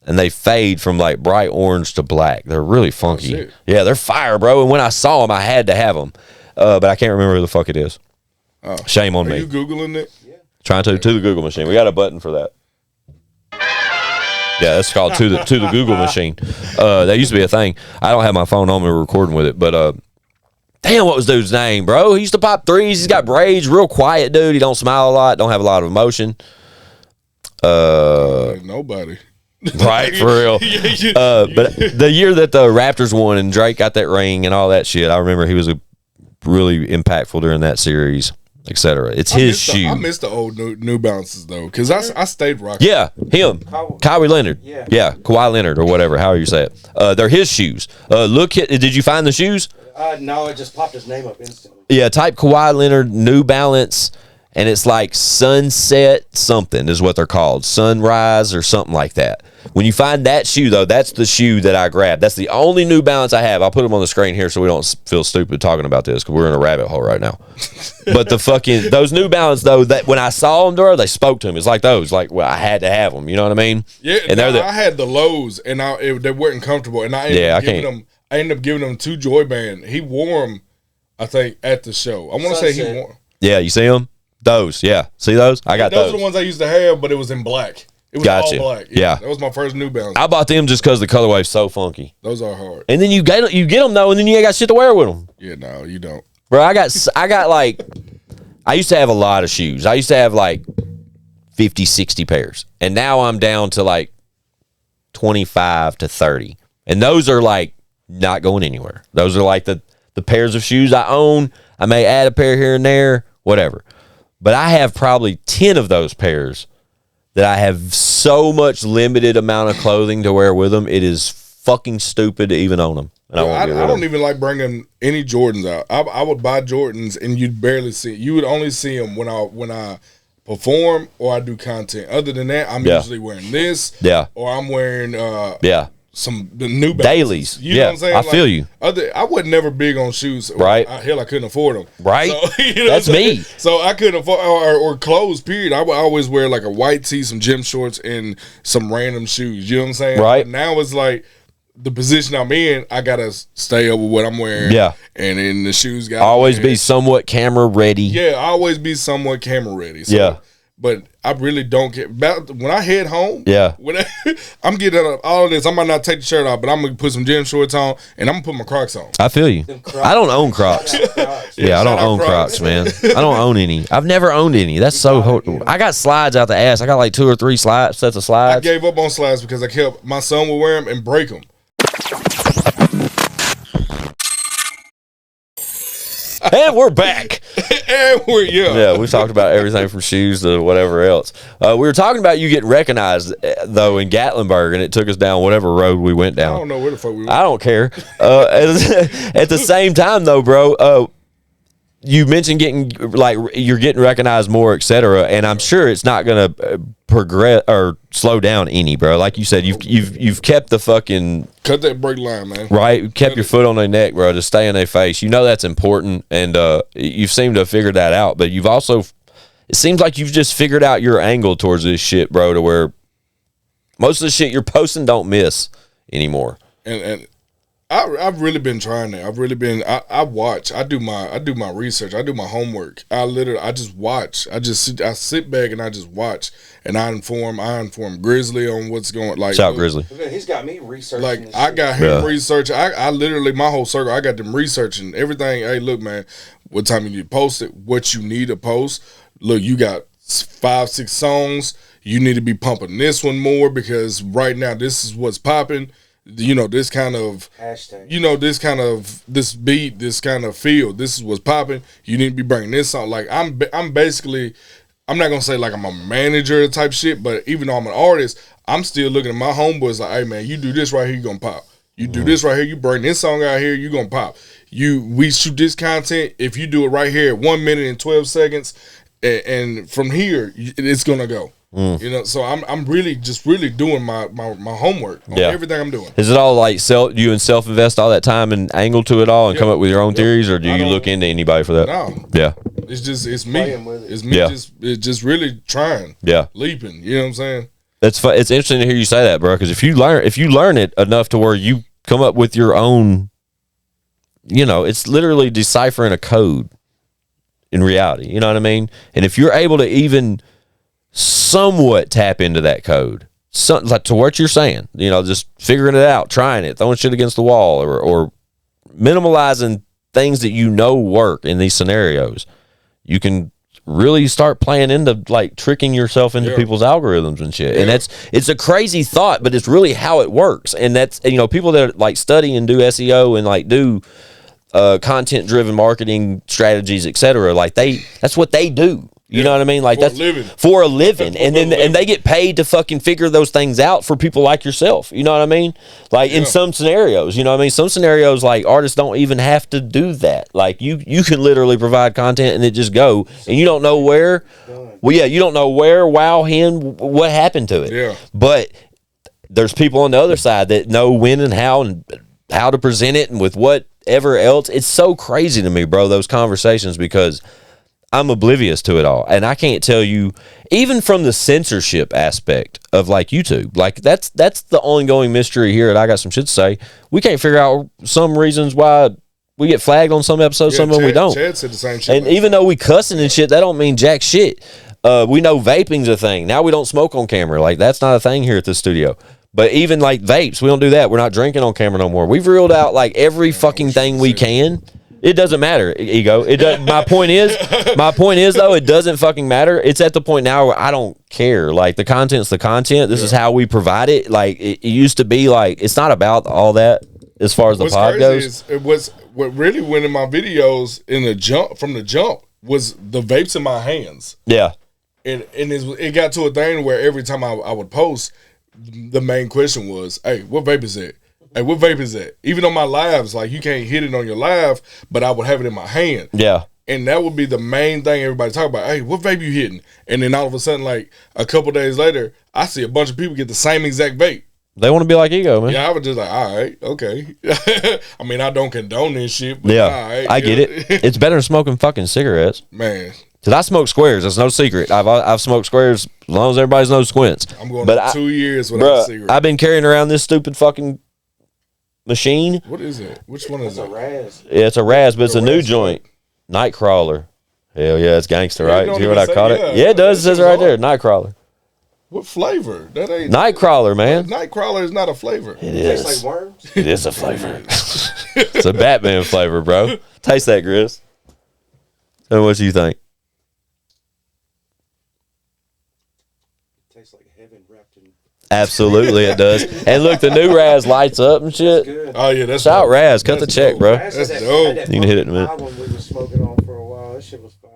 and they fade from like bright orange to black. They're really funky. Yeah, they're fire, bro. And when I saw them, I had to have them, but I can't remember who the fuck it is. Shame on me. Are you Googling it? Yeah. Trying to the Google machine. We got a button for that. Yeah, that's called to the Google machine. That used to be a thing. I don't have my phone on me recording with it, but damn, what was dude's name, bro? He used to pop threes. He's got braids, real quiet dude. He don't smile a lot, don't have a lot of emotion. Nobody. Right, for real. But the year that the Raptors won and Drake got that ring and all that shit, I remember he was really impactful during that series, etc. It's his shoe. I miss the old New Balances though, because I stayed rocking. Yeah, him, Kawhi Leonard. Yeah, Kawhi Leonard or whatever, however you say it. They're his shoes. Did you find the shoes? No, it just popped his name up instantly. Yeah, type Kawhi Leonard New Balance, and it's like Sunset something is what they're called, Sunrise or something like that. When you find that shoe, though, that's the shoe that I grabbed. That's the only New Balance I have. I'll put them on the screen here so we don't feel stupid talking about this because we're in a rabbit hole right now. But those New Balance, though, that when I saw them, bro, they spoke to me. It's like those. Like, well, I had to have them. You know what I mean? Yeah, and I had the lows, and they weren't comfortable. And I ended up giving them to Joy Band. He wore them, I think, at the show. I want to say he wore them. Yeah, you see them? Those, yeah. See those? I got those. Those are the ones I used to have, but it was in black. It was all black. Yeah. That was my first New Balance. I bought them just because the colorway's so funky. Those are hard. And then you get them, though, and then you ain't got shit to wear with them. Yeah, no, you don't. Bro, I got like, I used to have a lot of shoes. I used to have like 50, 60 pairs. And now I'm down to like 25 to 30. And those are like not going anywhere. Those are like the pairs of shoes I own. I may add a pair here and there, whatever. but I have probably 10 of those pairs that I have so much limited amount of clothing to wear with them. It is fucking stupid to even own them. And I don't even like bringing any Jordans out. I would buy Jordans and you'd barely see. You would only see them when I perform or I do content. Other than that, I'm usually wearing this. Yeah. Or I'm wearing the new dailies. You know what I'm saying? I feel you. I was never big on shoes. Right. Hell, I couldn't afford them. Right. So, you know That's me. So I couldn't afford or clothes. Period. I would always wear like a white tee, some gym shorts, and some random shoes. You know what I'm saying? Right. But now it's like, the position I'm in, I gotta stay up with what I'm wearing. Yeah. And then the shoes got always be somewhat camera ready. Yeah, always be somewhat camera ready. So, yeah. But I really don't care. When I head home, I'm getting out of all of this. I might not take the shirt off, but I'm gonna put some gym shorts on and I'm gonna put my Crocs on. I feel you. I don't own Crocs. I don't own Crocs, man. I don't own any. I've never owned any. That's so horrible. I got slides out the ass. I got like 2 or 3 sets of slides. I gave up on slides because my son would wear them and break them. And we're back. And yeah, we've talked about everything from shoes to whatever else. We were talking about you getting recognized, though, in Gatlinburg, and it took us down whatever road we went down. I don't know where the fuck we went. I don't care. At the same time, though, bro, you mentioned you're getting recognized more, et cetera, and I'm sure it's not going to progress or slow down any, bro. Like you said, you've kept the fucking cut that brake line, man. Right, kept your foot on their neck, bro, to stay in their face. You know that's important, and you seem to have figured that out. But you've also, it seems like you've just figured out your angle towards this shit, bro, to where most of the shit you're posting don't miss anymore. And I've really been trying that. I've really been. I watch. I do my research. I do my homework. I just watch. I sit back and I just watch, and I inform Grizzly on what's going. Like, shout Grizzly. He's got me researching. Like I got him research. I literally my whole circle. I got them researching everything. Hey, look, man, what time you need to post it? What you need to post? Look, you got 5-6 songs. You need to be pumping this one more because right now this is what's popping. You know, this kind of hashtag. You know, this beat, this kind of feel. This is what's popping. You need to be bringing this on. Like I'm basically, I'm not gonna say like I'm a manager type shit, but even though I'm an artist, I'm still looking at my homeboys like, hey man, you do this right here, you gonna pop. You do this right here, you bring this song out here, you gonna pop. We shoot this content. If you do it right here, 1 minute and 12 seconds, and from here it's gonna go. You know, so I'm really doing my homework on everything I'm doing. Is it all like you self-invest all that time and angle to it all and come up with your own theories, or do you look into anybody for that? No. Yeah. It's me. It's me just really trying. Yeah. Leaping. You know what I'm saying? It's interesting to hear you say that, bro, because if you learn it enough to where you come up with your own, you know, it's literally deciphering a code in reality. You know what I mean? And if you're able to even somewhat tap into that code, something like to what you're saying, you know, just figuring it out, trying it, throwing shit against the wall, or minimalizing things that you know work in these scenarios, you can really start playing into like tricking yourself into people's algorithms and shit. And it's a crazy thought, but it's really how it works. And that's, you know, people that like study and do SEO and like do content driven marketing strategies, etc., like that's what they do. You know what I mean? Like for a living. And then and they get paid to fucking figure those things out for people like yourself. You know what I mean? Like in some scenarios, you know what I mean? Some scenarios, like artists don't even have to do that. Like you can literally provide content and it just go, and you don't know where. Well, yeah, you don't know where, what happened to it. Yeah. But there's people on the other side that know when and how to present it and with whatever else. It's so crazy to me, bro, those conversations, because I'm oblivious to it all. And I can't tell you, even from the censorship aspect of like YouTube, like that's the ongoing mystery here. And I got some shit to say. We can't figure out some reasons why we get flagged on some episodes, some of them we don't. Chad said the same shit. And even though we cussing and shit, that don't mean jack shit. We know vaping's a thing. Now we don't smoke on camera. Like that's not a thing here at the studio. But even like vapes, we don't do that. We're not drinking on camera no more. We've ruled out like every fucking thing we can. It doesn't matter, Ego. It does, my point is though, it doesn't fucking matter. It's at the point now where I don't care. Like the content's the content. This is how we provide it. Like it used to be like it's not about all that as far as the pod goes. What really went in my videos from the jump. was the vapes in my hands. Yeah. And it got to a thing where every time I would post, the main question was, hey, what vape is that? Hey, what vape is that? Even on my lives, like, you can't hit it on your live, but I would have it in my hand. Yeah. And that would be the main thing everybody talk about. Hey, what vape you hitting? And then all of a sudden, like, a couple days later, I see a bunch of people get the same exact vape. They want to be like Ego, man. Yeah, I was just like, all right, okay. I mean, I don't condone this shit, but Yeah. all right. I get it. It's better than smoking fucking cigarettes. Man, Because I smoke squares. That's no secret. I've smoked squares as long as everybody knows squints. I'm going on 2 years without a cigarette. I've been carrying around this stupid fucking machine. What is it? Which one is It's it? a Raz. Yeah, it's a Raz, but it's a new Raz joint. Nightcrawler. Hell yeah, it's gangster, Yeah, right? don't See what even I caught say- it? yeah, Yeah, it does. It that says it shit's right there. hard. Nightcrawler. What flavor? That ain't Nightcrawler, man. Nightcrawler is not a flavor. It Tastes is. like worms. It is a flavor. It's a Batman flavor, bro. Taste that, Chris. Tell me what you think. Tastes like heaven wrapped in. Absolutely, it does. And look, the new Raz lights up and shit. Good. Oh yeah, that's Shout dope. Raz, cut the That's check, dope. bro. Raz had That's that- dope. had that You can hit it in a minute. funky album we was smoking on for a while. That shit was fire.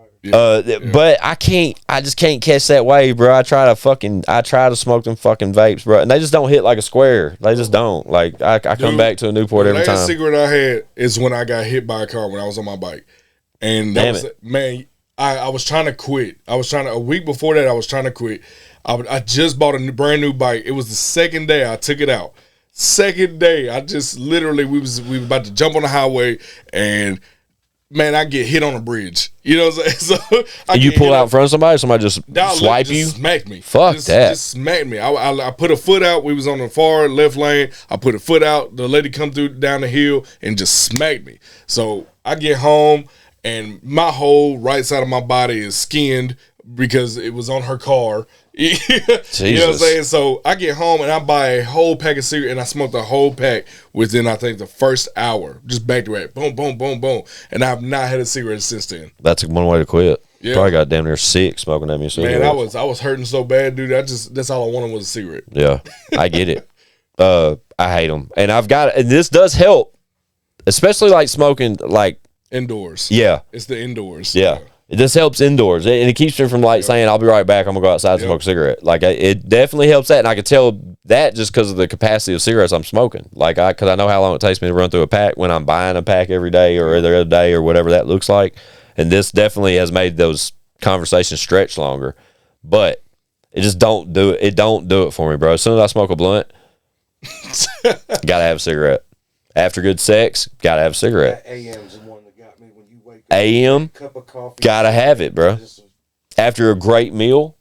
But I just can't catch that wave, bro. I try to smoke them fucking vapes, bro, and they just don't hit like a square. They just don't. Like I come Dude, back to a Newport the every last time. cigarette I had is when I got hit by a car when I was on my bike, and that Damn was it. man. I was trying to quit. A week before that I was trying to quit. I just bought a brand new bike. It was the second day I took it out. Second day, I just literally we were about to jump on the highway, and man, I get hit on a bridge. You know what I'm saying? So And you pull out in front of somebody just swipe you? smack me. Fuck that. Just smack me. I put a foot out. We was on the far left lane. I put a foot out. The lady come through down the hill and just smacked me. So I get home and my whole right side of my body is skinned because it was on her car. You know what I'm Jesus. saying? So I get home and I buy a whole pack of cigarettes and I smoke the whole pack within, I think, the first hour. Just back to back. Boom, boom, boom, boom. And I've not had a cigarette since then. That's one way to quit. Yeah. Probably got damn near sick smoking that many cigarettes. Man, I was hurting so bad, dude. That's all I wanted was a cigarette. Yeah, I get it. I hate them, and and this does help, especially like smoking. Like, Indoors. yeah, It's the indoors. yeah. It just helps indoors, and it keeps me from like saying, "I'll be right back. I'm gonna go outside and smoke a cigarette." Like, it definitely helps that, and I can tell that just because of the capacity of cigarettes I'm smoking. Like, because I know how long it takes me to run through a pack when I'm buying a pack every day or every other day or whatever that looks like. And this definitely has made those conversations stretch longer, but it just don't do it. It don't do it for me, bro. As soon as I smoke a blunt, gotta have a cigarette. After good sex, gotta have a cigarette. That AM's the one that got me when you wake up. AM, Cup of coffee. gotta have it, bro. Just- After a great meal,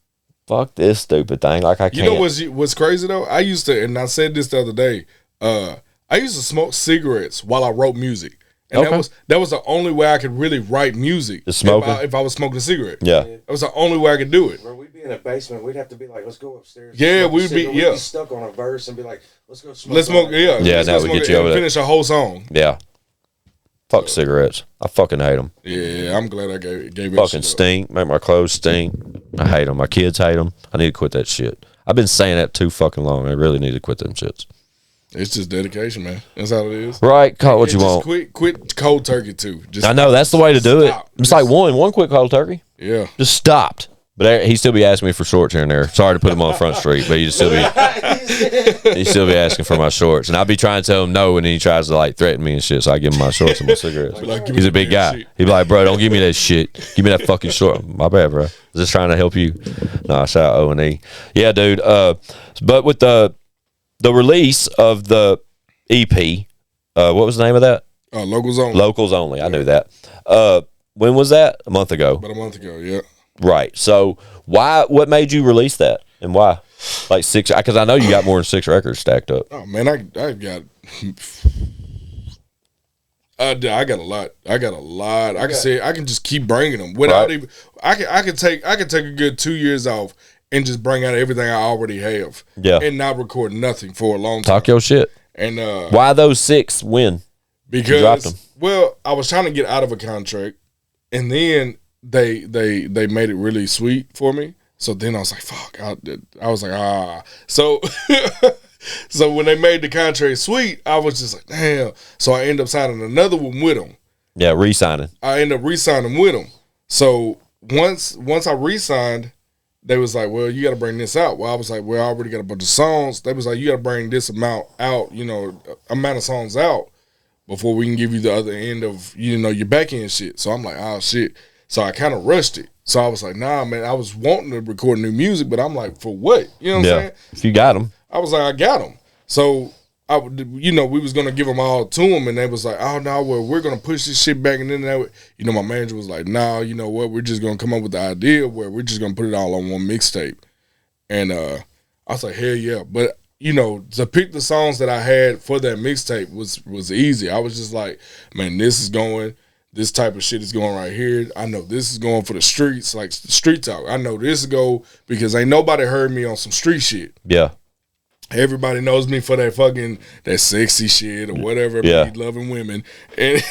fuck this stupid thing. Like, I can't. You know what's crazy though? I used to, and I said this the other day. I used to smoke cigarettes while I wrote music, and Okay. that was the only way I could really write music. Just smoking? if I was smoking a cigarette. Yeah. That was the only way I could do it. Bro, we'd be in a basement. We'd have to be like, let's go upstairs. Yeah, Smoke a we'd be- cigarette. yeah. We'd be stuck on a verse and be like, let's go smoke. Let's smoke. on it. Yeah. Yeah, let's that go would smoke get it you over and that. finish a whole song. Yeah. Fuck cigarettes. I fucking hate them. Yeah, I'm glad I gave it. Fucking shit up. stink. Make my clothes stink. I hate them. My kids hate them. I need to quit that shit. I've been saying that too fucking long. I really need to quit them shits. It's just dedication, man. That's all it is. Right? Call it what And you just want. Quit cold turkey too. Just I know that's the way to do it. stop. It's like one quick cold turkey. Yeah. Just stopped. But he still be asking me for shorts here and there. Sorry to put him on Front Street, but he still be asking for my shorts, and I'll be trying to tell him no, and then he tries to like threaten me and shit. So I give him my shorts and my cigarettes. Like, give me He's a the big damn guy. shit. He'd be like, "Bro, don't give me that shit. Give me that fucking short." My bad, bro. Just trying to help you. Nah, shout out O&E. Yeah, dude. But with the release of the EP, what was the name of that? Locals only. Locals Only. I knew that. When was that? A month ago. About a month ago. Yeah. Right. So what made you release that and why? Like 6, because I know you got more than 6 records stacked up. Oh man, I got. I got a lot. I can say I can just keep bringing them without Right. even. I can take a good 2 years off and just bring out everything I already have. Yeah. And not record nothing for a long time. Talk your shit. And Why those 6 win? dropped because them. well, I was trying to get out of a contract, and then they made it really sweet for me. So then I was like, fuck. I was like, So so when they made the contract sweet, I was just like, damn. So I ended up signing another one with them. Yeah, re-signing. I ended up re-signing with them. So once I re-signed, they was like, well, you got to bring this out. Well, I was like, well, I already got a bunch of songs. They was like, you got to bring this amount out, amount of songs out before we can give you the other end of, your back end shit. So I'm like, oh, shit. So I kind of rushed it. So I was like, nah, man, I was wanting to record new music, but I'm like, for what? You know what I'm saying? If you got them. I was like, I got them. So, we was going to give them all to them, and they was like, oh, no, well, we're going to push this shit back. And then, my manager was like, nah, you know what? We're just going to come up with the idea where we're just going to put it all on one mixtape. And I was like, hell yeah. But, to pick the songs that I had for that mixtape was easy. I was just like, man, this type of shit is going right here. I know this is going for the streets, like street talk. I know this go because ain't nobody heard me on some street shit. Yeah. Everybody knows me for that sexy shit or whatever, me loving women. And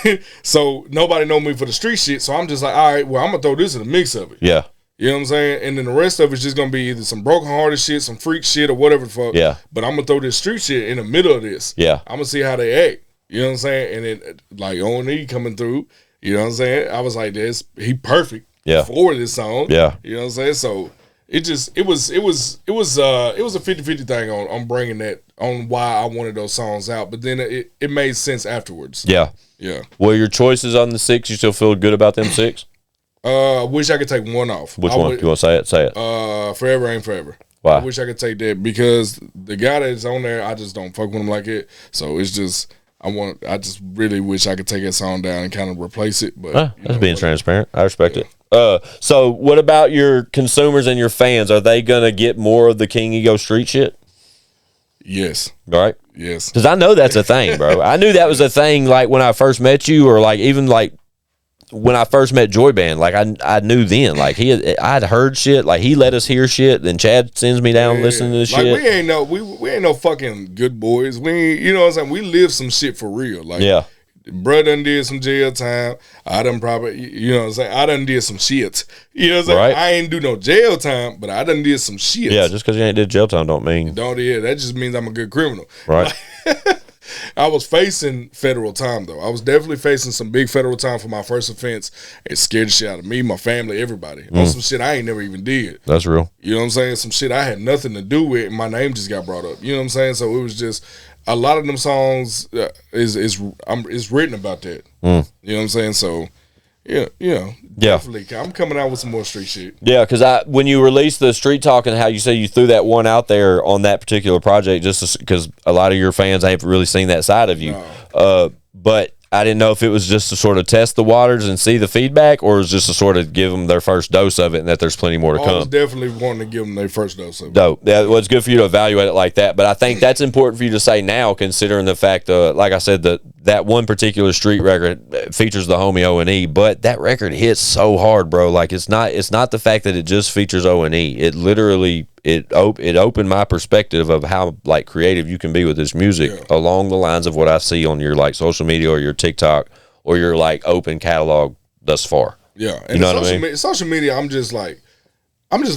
so nobody know me for the street shit. So I'm just like, all right, well, I'm going to throw this in the mix of it. Yeah. You know what I'm saying? And then the rest of it's just going to be either some broken-hearted shit, some freak shit, or whatever the fuck. Yeah. But I'm going to throw this street shit in the middle of this. Yeah. I'm going to see how they act. You know what I'm saying? And then, like, O&E coming through, you know what I'm saying? I was like, he perfect for this song. Yeah. You know what I'm saying? So it was a 50-50 thing on bringing that, on why I wanted those songs out. But then it made sense afterwards. Yeah. Yeah. Well, your choices on the 6, you still feel good about them 6? Wish I could take one off. Which one? You want to say it? Say it. Forever Ain't Forever. Why? I wish I could take that because the guy that's on there, I just don't fuck with him like it. So it's just, I just really wish I could take that song down and kind of replace it. But that's being transparent. I respect it. So what about your consumers and your fans? Are they gonna get more of the KingEgo street shit? Yes. Right? Yes. Because I know that's a thing, bro. I knew that was a thing, like when I first met you, or like even like when I first met Joy Band. Like I knew then, like I'd heard shit, like he let us hear shit, then Chad sends me down listening to this shit. We ain't no fucking good boys. We ain't, you know what I'm saying? We live some shit for real. Like, bruh done did some jail time. I done probably, you know what I'm saying? I done did some shit. You know what I'm saying? Right. I ain't do no jail time, but I done did some shit. Yeah, just because you ain't did jail time don't mean. That just means I'm a good criminal. Right. I was facing federal time, though. I was definitely facing some big federal time for my first offense. It scared the shit out of me, my family, everybody. On some shit I ain't never even did. That's real. You know what I'm saying? Some shit I had nothing to do with, and my name just got brought up. You know what I'm saying? So it was just, a lot of them songs is written about that. You know what I'm saying? So, definitely. I'm coming out with some more street shit. Yeah, because when you released the Street Talk and how you say you threw that one out there on that particular project, just because a lot of your fans ain't really seen that side of you. No. But I didn't know if it was just to sort of test the waters and see the feedback, or it was just to sort of give them their first dose of it and that there's plenty more to come. I was definitely wanting to give them their first dose of it. Dope. Yeah, well, it's good for you to evaluate it like that, but I think that's important for you to say now, considering the fact, like I said, that one particular street record features the homie O&E, but that record hits so hard, bro. Like it's not the fact that it just features O&E. It literally it opened my perspective of how like creative you can be with this music along the lines of what I see on your like social media or your TikTok or your like open catalog thus far. Yeah, and you know what I mean? Social media, I'm just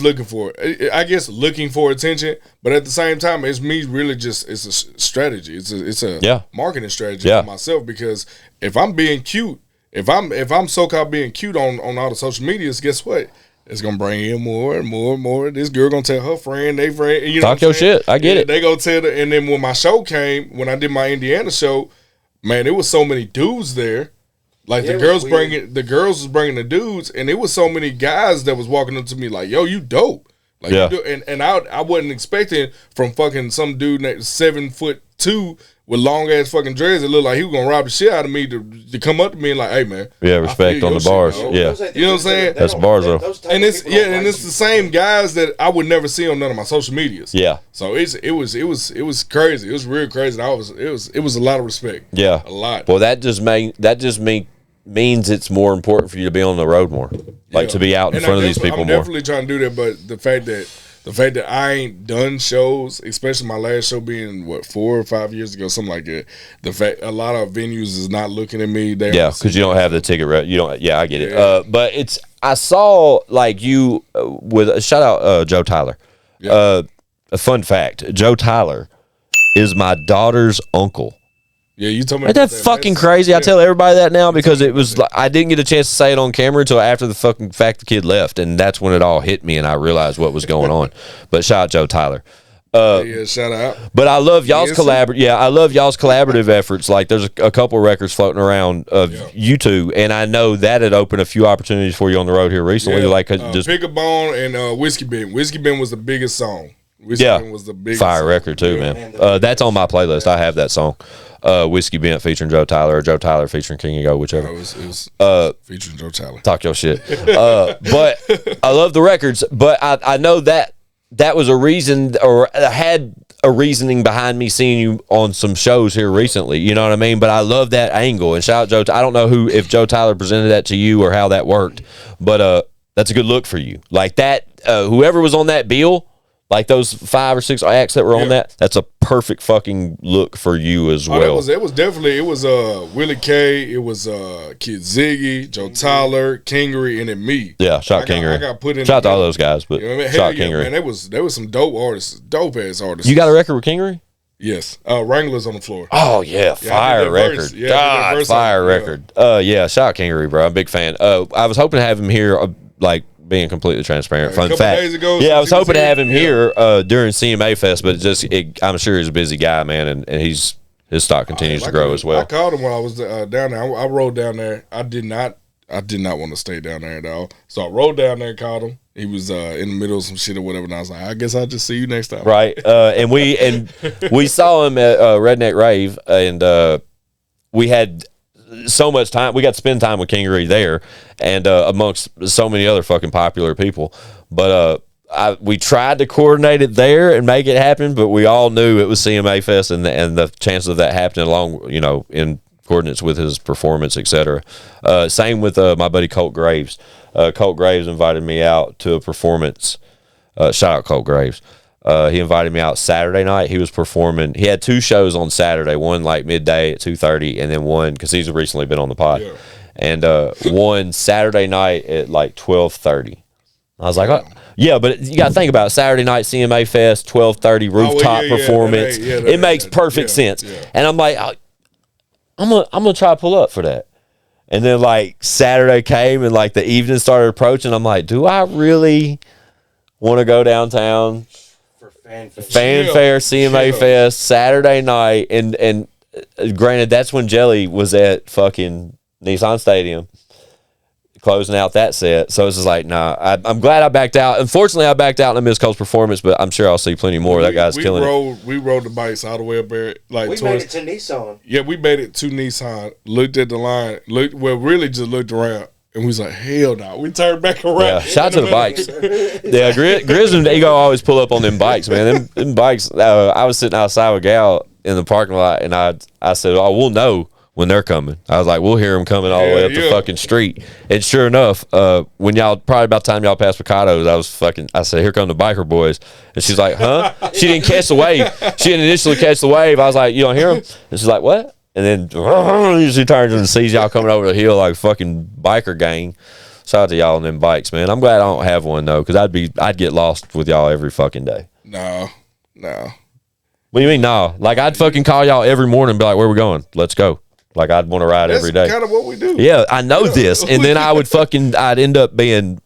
looking for, I guess, looking for attention, but at the same time, it's me really just, it's a strategy. It's a marketing strategy for myself, because if I'm being cute, if I'm so-called being cute on all the social medias, guess what? It's gonna bring in more and more and more. This girl gonna tell her friend, they friend, you know. Talk your shit. I get it. They gonna tell her, and then when my show came, when I did my Indiana show, man, there was so many dudes there. Like the girls was bringing the dudes, and it was so many guys that was walking up to me like, "Yo, you dope." Like, you do, and I wasn't expecting from fucking some dude that's 7'2" with long ass fucking dreads that looked like he was gonna rob the shit out of me to come up to me and like, hey man, respect on the bars, you know what I'm saying? That's bars though, and it's the same guys that I would never see on none of my social medias. Yeah, so it was crazy. It was real crazy. It was a lot of respect. Yeah, a lot. Well, that just means it's more important for you to be on the road more, like to be out in front of these people more. I'm definitely trying to do that, but the fact that I ain't done shows, especially my last show being 4 or 5 years ago, something like that. The fact a lot of venues is not looking at me. Because you don't have the ticket. You don't. Yeah, I get it. But I saw like you with shout out Joe Tyler. Yeah. A fun fact: Joe Tyler is my daughter's uncle. Yeah, you told me. Ain't that fucking crazy? I tell everybody that now because it was like, I didn't get a chance to say it on camera until after the fucking fact the kid left, and that's when it all hit me and I realized what was going on. But shout out Joe Tyler. Yeah, shout out. But I love y'all's Yes, I love y'all's collaborative efforts. Like there's a couple records floating around of you two, and I know that had opened a few opportunities for you on the road here recently. Yeah. Like just Pick a Bone and Whiskey Bin. Whiskey Bin was the biggest song. Whiskey Bin was the biggest fire song. record too, Yeah. man. That's on my playlist. I have that song. Whiskey Bent featuring Joe Tyler or Joe Tyler featuring KingEgo, whichever. It was featuring Joe Tyler. Talk your shit. But I love the records, but I know that was a reason, or had a reasoning behind me seeing you on some shows here recently. You know what I mean? But I love that angle. And shout out Joe. I don't know if Joe Tyler presented that to you or how that worked, but that's a good look for you. Like that, whoever was on that bill, like those 5 or 6 acts that were on that's a perfect fucking look for you as well. It was definitely Willie K, it was Kid Ziggy, Joe Tyler, Kingery, and then me. Yeah, shout out Kingery. I got put in. Shout out to all those guys, but You know what I mean? shout out Hell yeah, Kingery. man, there was some dope artists, dope ass artists. You got a record with Kingery? Yes, Wranglers on the Floor. Oh yeah, fire I did that record. verse. Yeah, I did that God, verse fire on it, record. Yeah, shout out Kingery, bro. I'm a big fan. I was hoping to have him here, like being completely transparent. Fun couple fact. days ago, Yeah, I was since he hoping was to have him here, here during CMA Fest, but I'm sure he's a busy guy, man, and his stock continues to grow as well. I called him when I was down there. I rode down there. I did not want to stay down there at all. So I rode down there and called him. He was in the middle of some shit or whatever, and I was like, I guess I'll just see you next time. Right. And we saw him at Redneck Rave, and we had so much time. We got to spend time with Kingery there, and amongst so many other fucking popular people. But we tried to coordinate it there and make it happen, but we all knew it was CMA Fest, and the chances of that happening along, in coordinates with his performance, etc. Same with my buddy Colt Graves. Colt Graves invited me out to a performance. Shout out Colt Graves. He invited me out Saturday night. He was performing. He had 2 shows on Saturday. One like midday at 2:30, and then one because he's recently been on the pod. Yeah. And one Saturday night at like 12:30. I was like, oh. Yeah, but you got to think about it. Saturday night CMA Fest, 12:30 rooftop performance. It makes perfect sense. Yeah. And I'm like, I'm gonna try to pull up for that. And then like Saturday came and like the evening started approaching. I'm like, do I really want to go downtown? Fanfare CMA Fest Saturday night, and granted that's when Jelly was at fucking Nissan Stadium closing out that set, so it's just like nah. I'm glad I backed out. Unfortunately I backed out in the Miss Coast performance, but I'm sure I'll see plenty more. That guy's killing it. We rode the bikes all the way up there, like we made it to Nissan. Yeah, we made it to Nissan, looked at the line, really just looked around. And we was like, hell no. We turned back around. Yeah, shout out to the bikes. Yeah, Grizz and Ego always pull up on them bikes, man. Them bikes, I was sitting outside with Gal in the parking lot, and I said, oh, we'll know when they're coming. I was like, we'll hear them coming all the way up the fucking street. And sure enough, when probably about the time y'all passed Picado's, I said, here come the biker boys. And she's like, huh? She didn't catch the wave. She didn't initially catch the wave. I was like, you don't hear them? And she's like, what? And then she turns and sees y'all coming over the hill like fucking biker gang. Shout out to y'all on them bikes, man. I'm glad I don't have one though, because I'd get lost with y'all every fucking day. No. What do you mean no? Like I'd fucking call y'all every morning and be like, where we going? Let's go. Like I'd want to ride every day. That's kind of what we do. Yeah, I know this. And then I'd end up being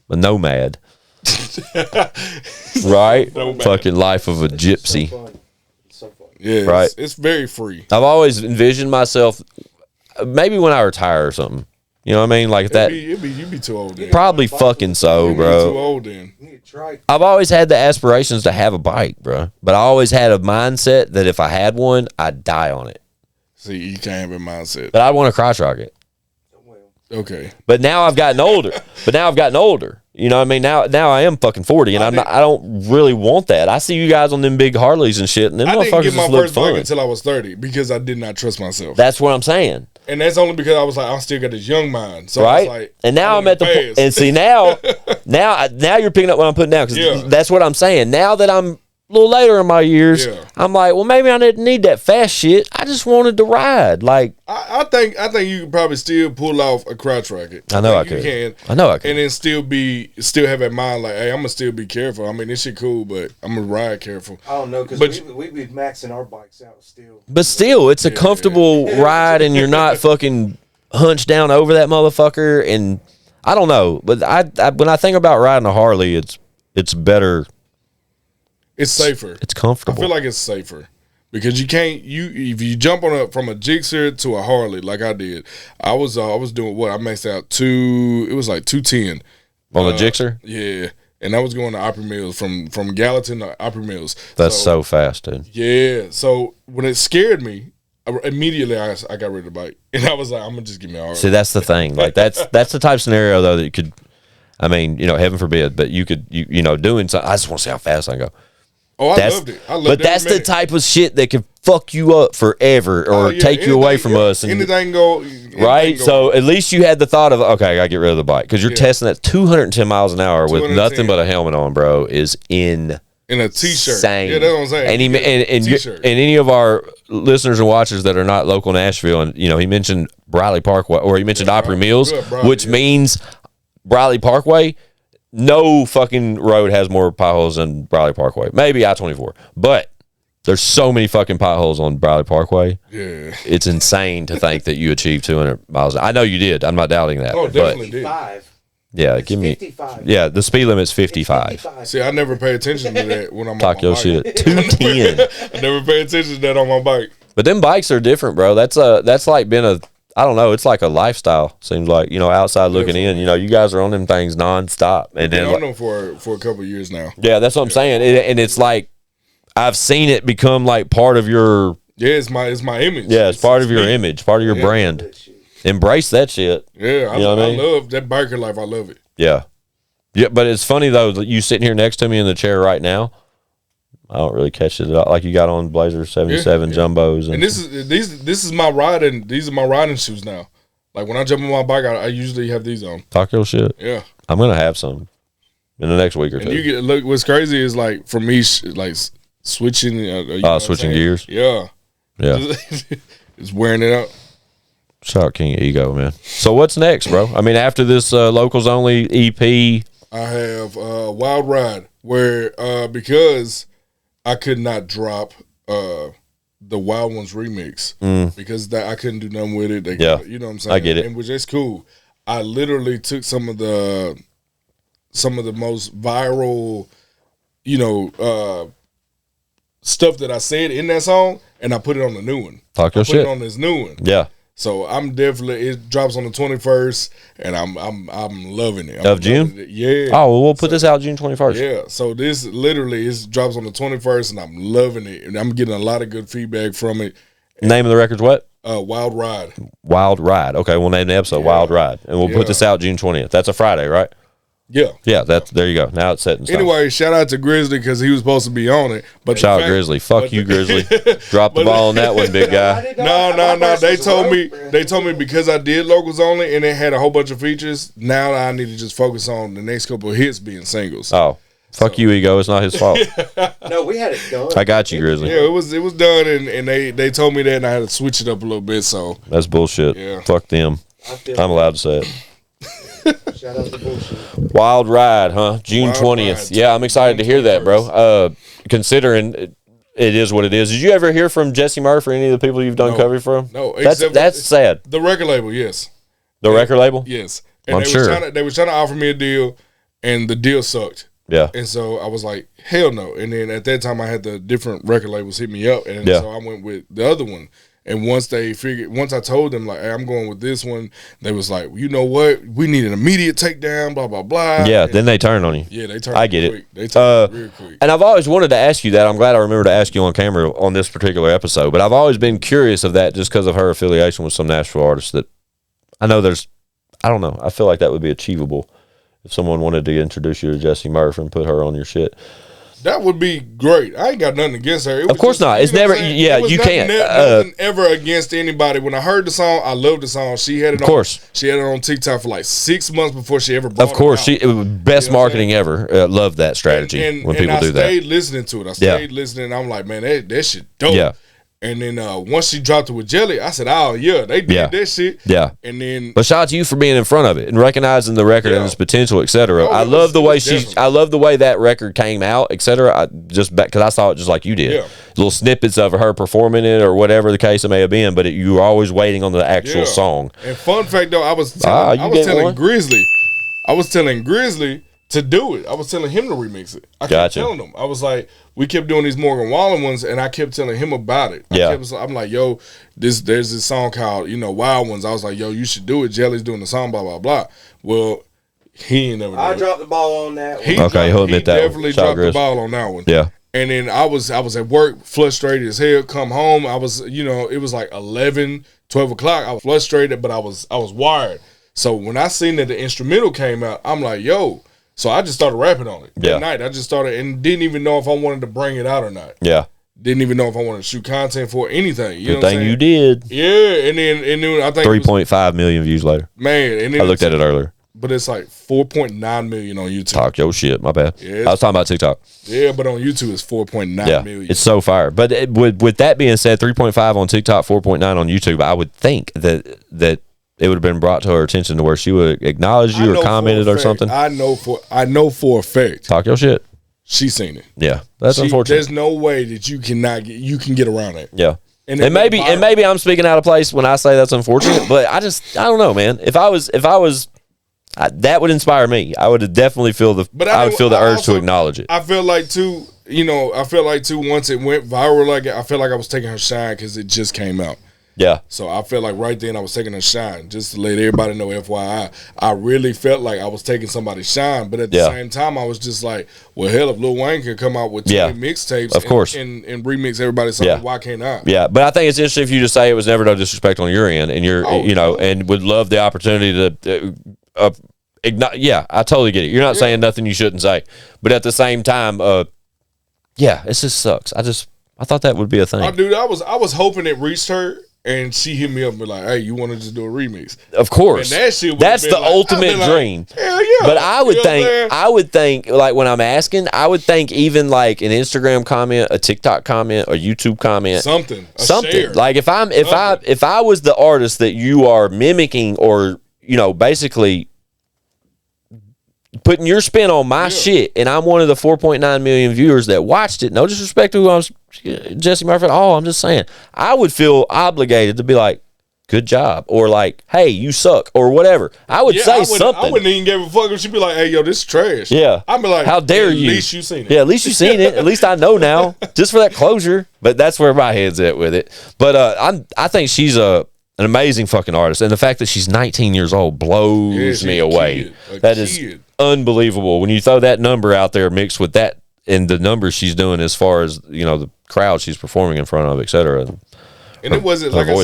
a nomad. Right? Nomad. Fucking life of a gypsy. So fun. Yeah, right. It's very free. I've always envisioned myself, maybe when I retire or something. You know what I mean? Like you'd be too old then. Probably fucking so, bro. Too old then. I've always had the aspirations to have a bike, bro. But I always had a mindset that if I had one, I'd die on it. See, you can't have a mindset. But I want to crotch rocket. Okay. But now I've gotten older. You know what I mean? Now I am fucking 40, and I don't really want that. I see you guys on them big Harleys and shit, and them motherfuckers just look fun. I didn't get my first bike until I was 30 because I did not trust myself. That's what I'm saying. And that's only because I was like, I still got this young mind. So right? I was like, and now I'm at the point. And see, now you're picking up what I'm putting down, because that's what I'm saying. Now that I'm little later in my years, Yeah. I'm like, well, maybe I didn't need that fast shit. I just wanted to ride. Like, I think you could probably still pull off a crotch racket. I know I think could. You can. I know I could. And then still have in mind like, hey, I'm gonna still be careful. I mean, this shit cool, but I'm gonna ride careful. I don't know, because But we be maxing our bikes out still. But still, it's a comfortable ride, and you're not fucking hunched down over that motherfucker. And I don't know, but I when I think about riding a Harley, it's better. It's safer. It's comfortable. I feel like it's safer because you can't if you jump on from a Gixxer to a Harley like I did. I was doing what I maxed out it was like 210 on the Gixxer. Yeah, and I was going to Opry Mills from Gallatin to Opry Mills. That's so fast, dude. Yeah, so when it scared me, immediately I got rid of the bike, and I was like, I'm gonna just give me a Harley. See, that's the thing. Like that's the type of scenario though that you could. I mean, heaven forbid, but you could doing something. I just want to see how fast I can go. Oh, I loved it. But that's the type of shit that can fuck you up forever or take you away from us. And, anything go right? So at least you had the thought of, okay, I got to get rid of the bike. Because you're testing at 210 miles an hour with nothing but a helmet on, bro, is in a T-shirt. Insane. Yeah, that's what I'm saying. And any of our listeners and watchers that are not local Nashville, and, he mentioned Briley Parkway, or he mentioned Opry Mills, which means Briley Parkway. No fucking road has more potholes than Briley Parkway. Maybe I-24. But there's so many fucking potholes on Briley Parkway. Yeah. It's insane to think that you achieved 200 miles. I know you did. I'm not doubting that. Oh, definitely did. 55. Yeah, It's give me. 55. Yeah, the speed limit's 55. 55. See, I never pay attention to that when I'm Talk on my your bike. shit. 210. I never pay attention to that on my bike. But them bikes are different, bro. That's like been a, I don't know, it's like a lifestyle. Seems like, outside looking in, you guys are on them things nonstop. And Been then on them for a couple of years now. yeah, that's what I'm saying. And it's like I've seen it become like part of your it's my image. yeah, it's part of your me. image, part of your brand. Embrace that shit. Yeah, I love that biker life. I love it. Yeah. Yeah, but it's funny though that you sitting here next to me in the chair right now. I don't really catch it at all. Like you got on Blazer 77 jumbos, And this is my riding. These are my riding shoes now. Like when I jump on my bike, I usually have these on. talk your shit. Yeah, I'm gonna have some in the next week or two. and you get look. What's crazy is like for me, like switching. You know switching gears. Yeah, Yeah. it's wearing it out. Shout out KingEgo, man. So what's next, bro? I mean, after this locals only EP, I have Wild Ride where because I could not drop the Wild Ones remix because I couldn't do nothing with it. Yeah. You know what I'm saying? I get it. And which is cool. I literally took some of the most viral, stuff that I said in that song, and I put it on the new one. talk your Put shit. it on this new one. Yeah. So I'm definitely, it drops on the 21st, and I'm loving it. Of June? Yeah. Oh, well, we'll put this out June 21st. Yeah, so this literally drops on the 21st, and I'm loving it, and I'm getting a lot of good feedback from it. Name of the record's what? Wild Ride. Wild Ride. Okay, we'll name the episode Wild Ride, and we'll put this out June 20th. That's a Friday, right? Yeah. Yeah, there you go. Now it's set in stone. Anyway, shout out to Grizzly because he was supposed to be on it. But Shout out Grizzly. Fuck you, Grizzly. Drop the ball on that one, big guy. No. They told me because I did locals only and it had a whole bunch of features. Now I need to just focus on the next couple of hits being singles. Oh, fuck you, Ego. It's not his fault. No, we had it done. I got you, Grizzly. Yeah, it was done, and they told me that, and I had to switch it up a little bit. So That's bullshit. Yeah. Fuck them. I'm allowed to say it. Shout out to bullshit. Wild Ride, huh? June Wild 20th. Ride, Yeah, I'm excited to hear that, bro. Considering it is what it is. Did you ever hear from Jesse Murphy or any of the people you've done No. coverage from? No, That's except sad. the record label. Yes, The record label? yes. And I'm they sure. they were trying to offer me a deal, and the deal sucked. Yeah. And so I was like, hell no. And then at that time, I had the different record labels hit me up, and so I went with the other one. And once I told them like, hey, I'm going with this one, they was like, well, you know what? We need an immediate takedown, blah blah blah. Yeah, and then they turn on you. yeah, they turned. I get quick. it. They turned real quick. And I've always wanted to ask you that. I'm glad I remember to ask you on camera on this particular episode. But I've always been curious of that just because of her affiliation with some Nashville artists that I know I don't know. I feel like that would be achievable if someone wanted to introduce you to Jessie Murph and put her on your shit. That would be great. I ain't got nothing against her. Of course not. It's never. Yeah, you can't. Nothing ever against anybody. When I heard the song, I loved the song. She had it. Of course, she had it on TikTok for like 6 months before she ever brought it out. Of course, it was best marketing ever. Love that strategy when people do that. I stayed listening to it. I stayed listening. I'm like, man, that shit dope. Yeah. And then once she dropped it with Jelly, I said, oh, yeah, they did that shit. Yeah. And then, but shout out to you for being in front of it and recognizing the record and its potential, etc. Oh, I love the way I love the way that record came out, etc. Because I saw it just like you did. Yeah. Little snippets of her performing it or whatever the case it may have been, but you were always waiting on the actual song. And fun fact, though, I was telling Grizzly to do it. I was telling him to remix it. I kept telling him. I was like, we kept doing these Morgan Wallen ones, and I kept telling him about it. I'm like, yo, there's this song called, Wild Ones. I was like, yo, you should do it. Jelly's doing the song, blah, blah, blah. Well, he ain't never done it. dropped the ball on that one. He definitely dropped the ball on that one. Yeah. And then I was at work, frustrated as hell. Come home, I was, it was like 11, 12 o'clock. I was frustrated, but I was wired. So when I seen that the instrumental came out, I'm like, yo. So I just started rapping on it that night. I just started and didn't even know if I wanted to bring it out or not. Yeah. Didn't even know if I wanted to shoot content for anything. You know what I'm saying? You did. Yeah, and then I think 3.5 million views later. Man, and then I looked at it earlier. But it's like 4.9 million on YouTube. Talk your shit. My bad. Yeah, I was talking about TikTok. Yeah, but on YouTube it's 4.9 million. It's so fire. But with that being said, 3.5 on TikTok, 4.9 on YouTube. I would think that it would have been brought to her attention to where she would acknowledge you or commented or something. I know for a fact. Talk your shit. She's seen it. Yeah, that's unfortunate. There's no way that you can get around that. Yeah, and maybe I'm speaking out of place when I say that's unfortunate, but I don't know, man. If I was, that would inspire me. I would definitely feel the urge to acknowledge it. I feel like too. Once it went viral, I feel like I was taking her shine because it just came out. Yeah. So I felt like right then I was taking a shine. Just to let everybody know, FYI, I really felt like I was taking somebody's shine. But at the same time, I was just like, well, hell, if Lil Wayne can come out with 20 mixtapes of course. And remix everybody's song, why can't I? Yeah, but I think it's interesting if you just say it was never no disrespect on your end, and you're, and would love the opportunity to ignite. Yeah, I totally get it. You're not saying nothing you shouldn't say. But at the same time, it just sucks. I thought that would be a thing. Oh, dude, I was hoping it reached her. And she hit me up and be like, hey, you want to just do a remix? Of course. And that shit that's the ultimate dream. Hell yeah. But I would think, like when I'm asking, I would think even like an Instagram comment, a TikTok comment, a YouTube comment. Something. Share. Like if I was the artist that you are mimicking or, basically putting your spin on my shit, and I'm one of the 4.9 million viewers that watched it. No disrespect to who I was, Jesse Murphy. I'm just saying, I would feel obligated to be like, "Good job," or like, "Hey, you suck," or whatever. I would say something. I wouldn't even give a fuck if she'd be like, "Hey, yo, this is trash." Yeah, I'd be like, "How dare you?" At least you seen it. Yeah, at least you seen it. At least I know now, just for that closure. But that's where my head's at with it. But I think she's an amazing fucking artist, and the fact that she's 19 years old blows me away. That is unbelievable. When you throw that number out there mixed with that and the numbers she's doing as far as the crowd she's performing in front of, etc. And it wasn't like I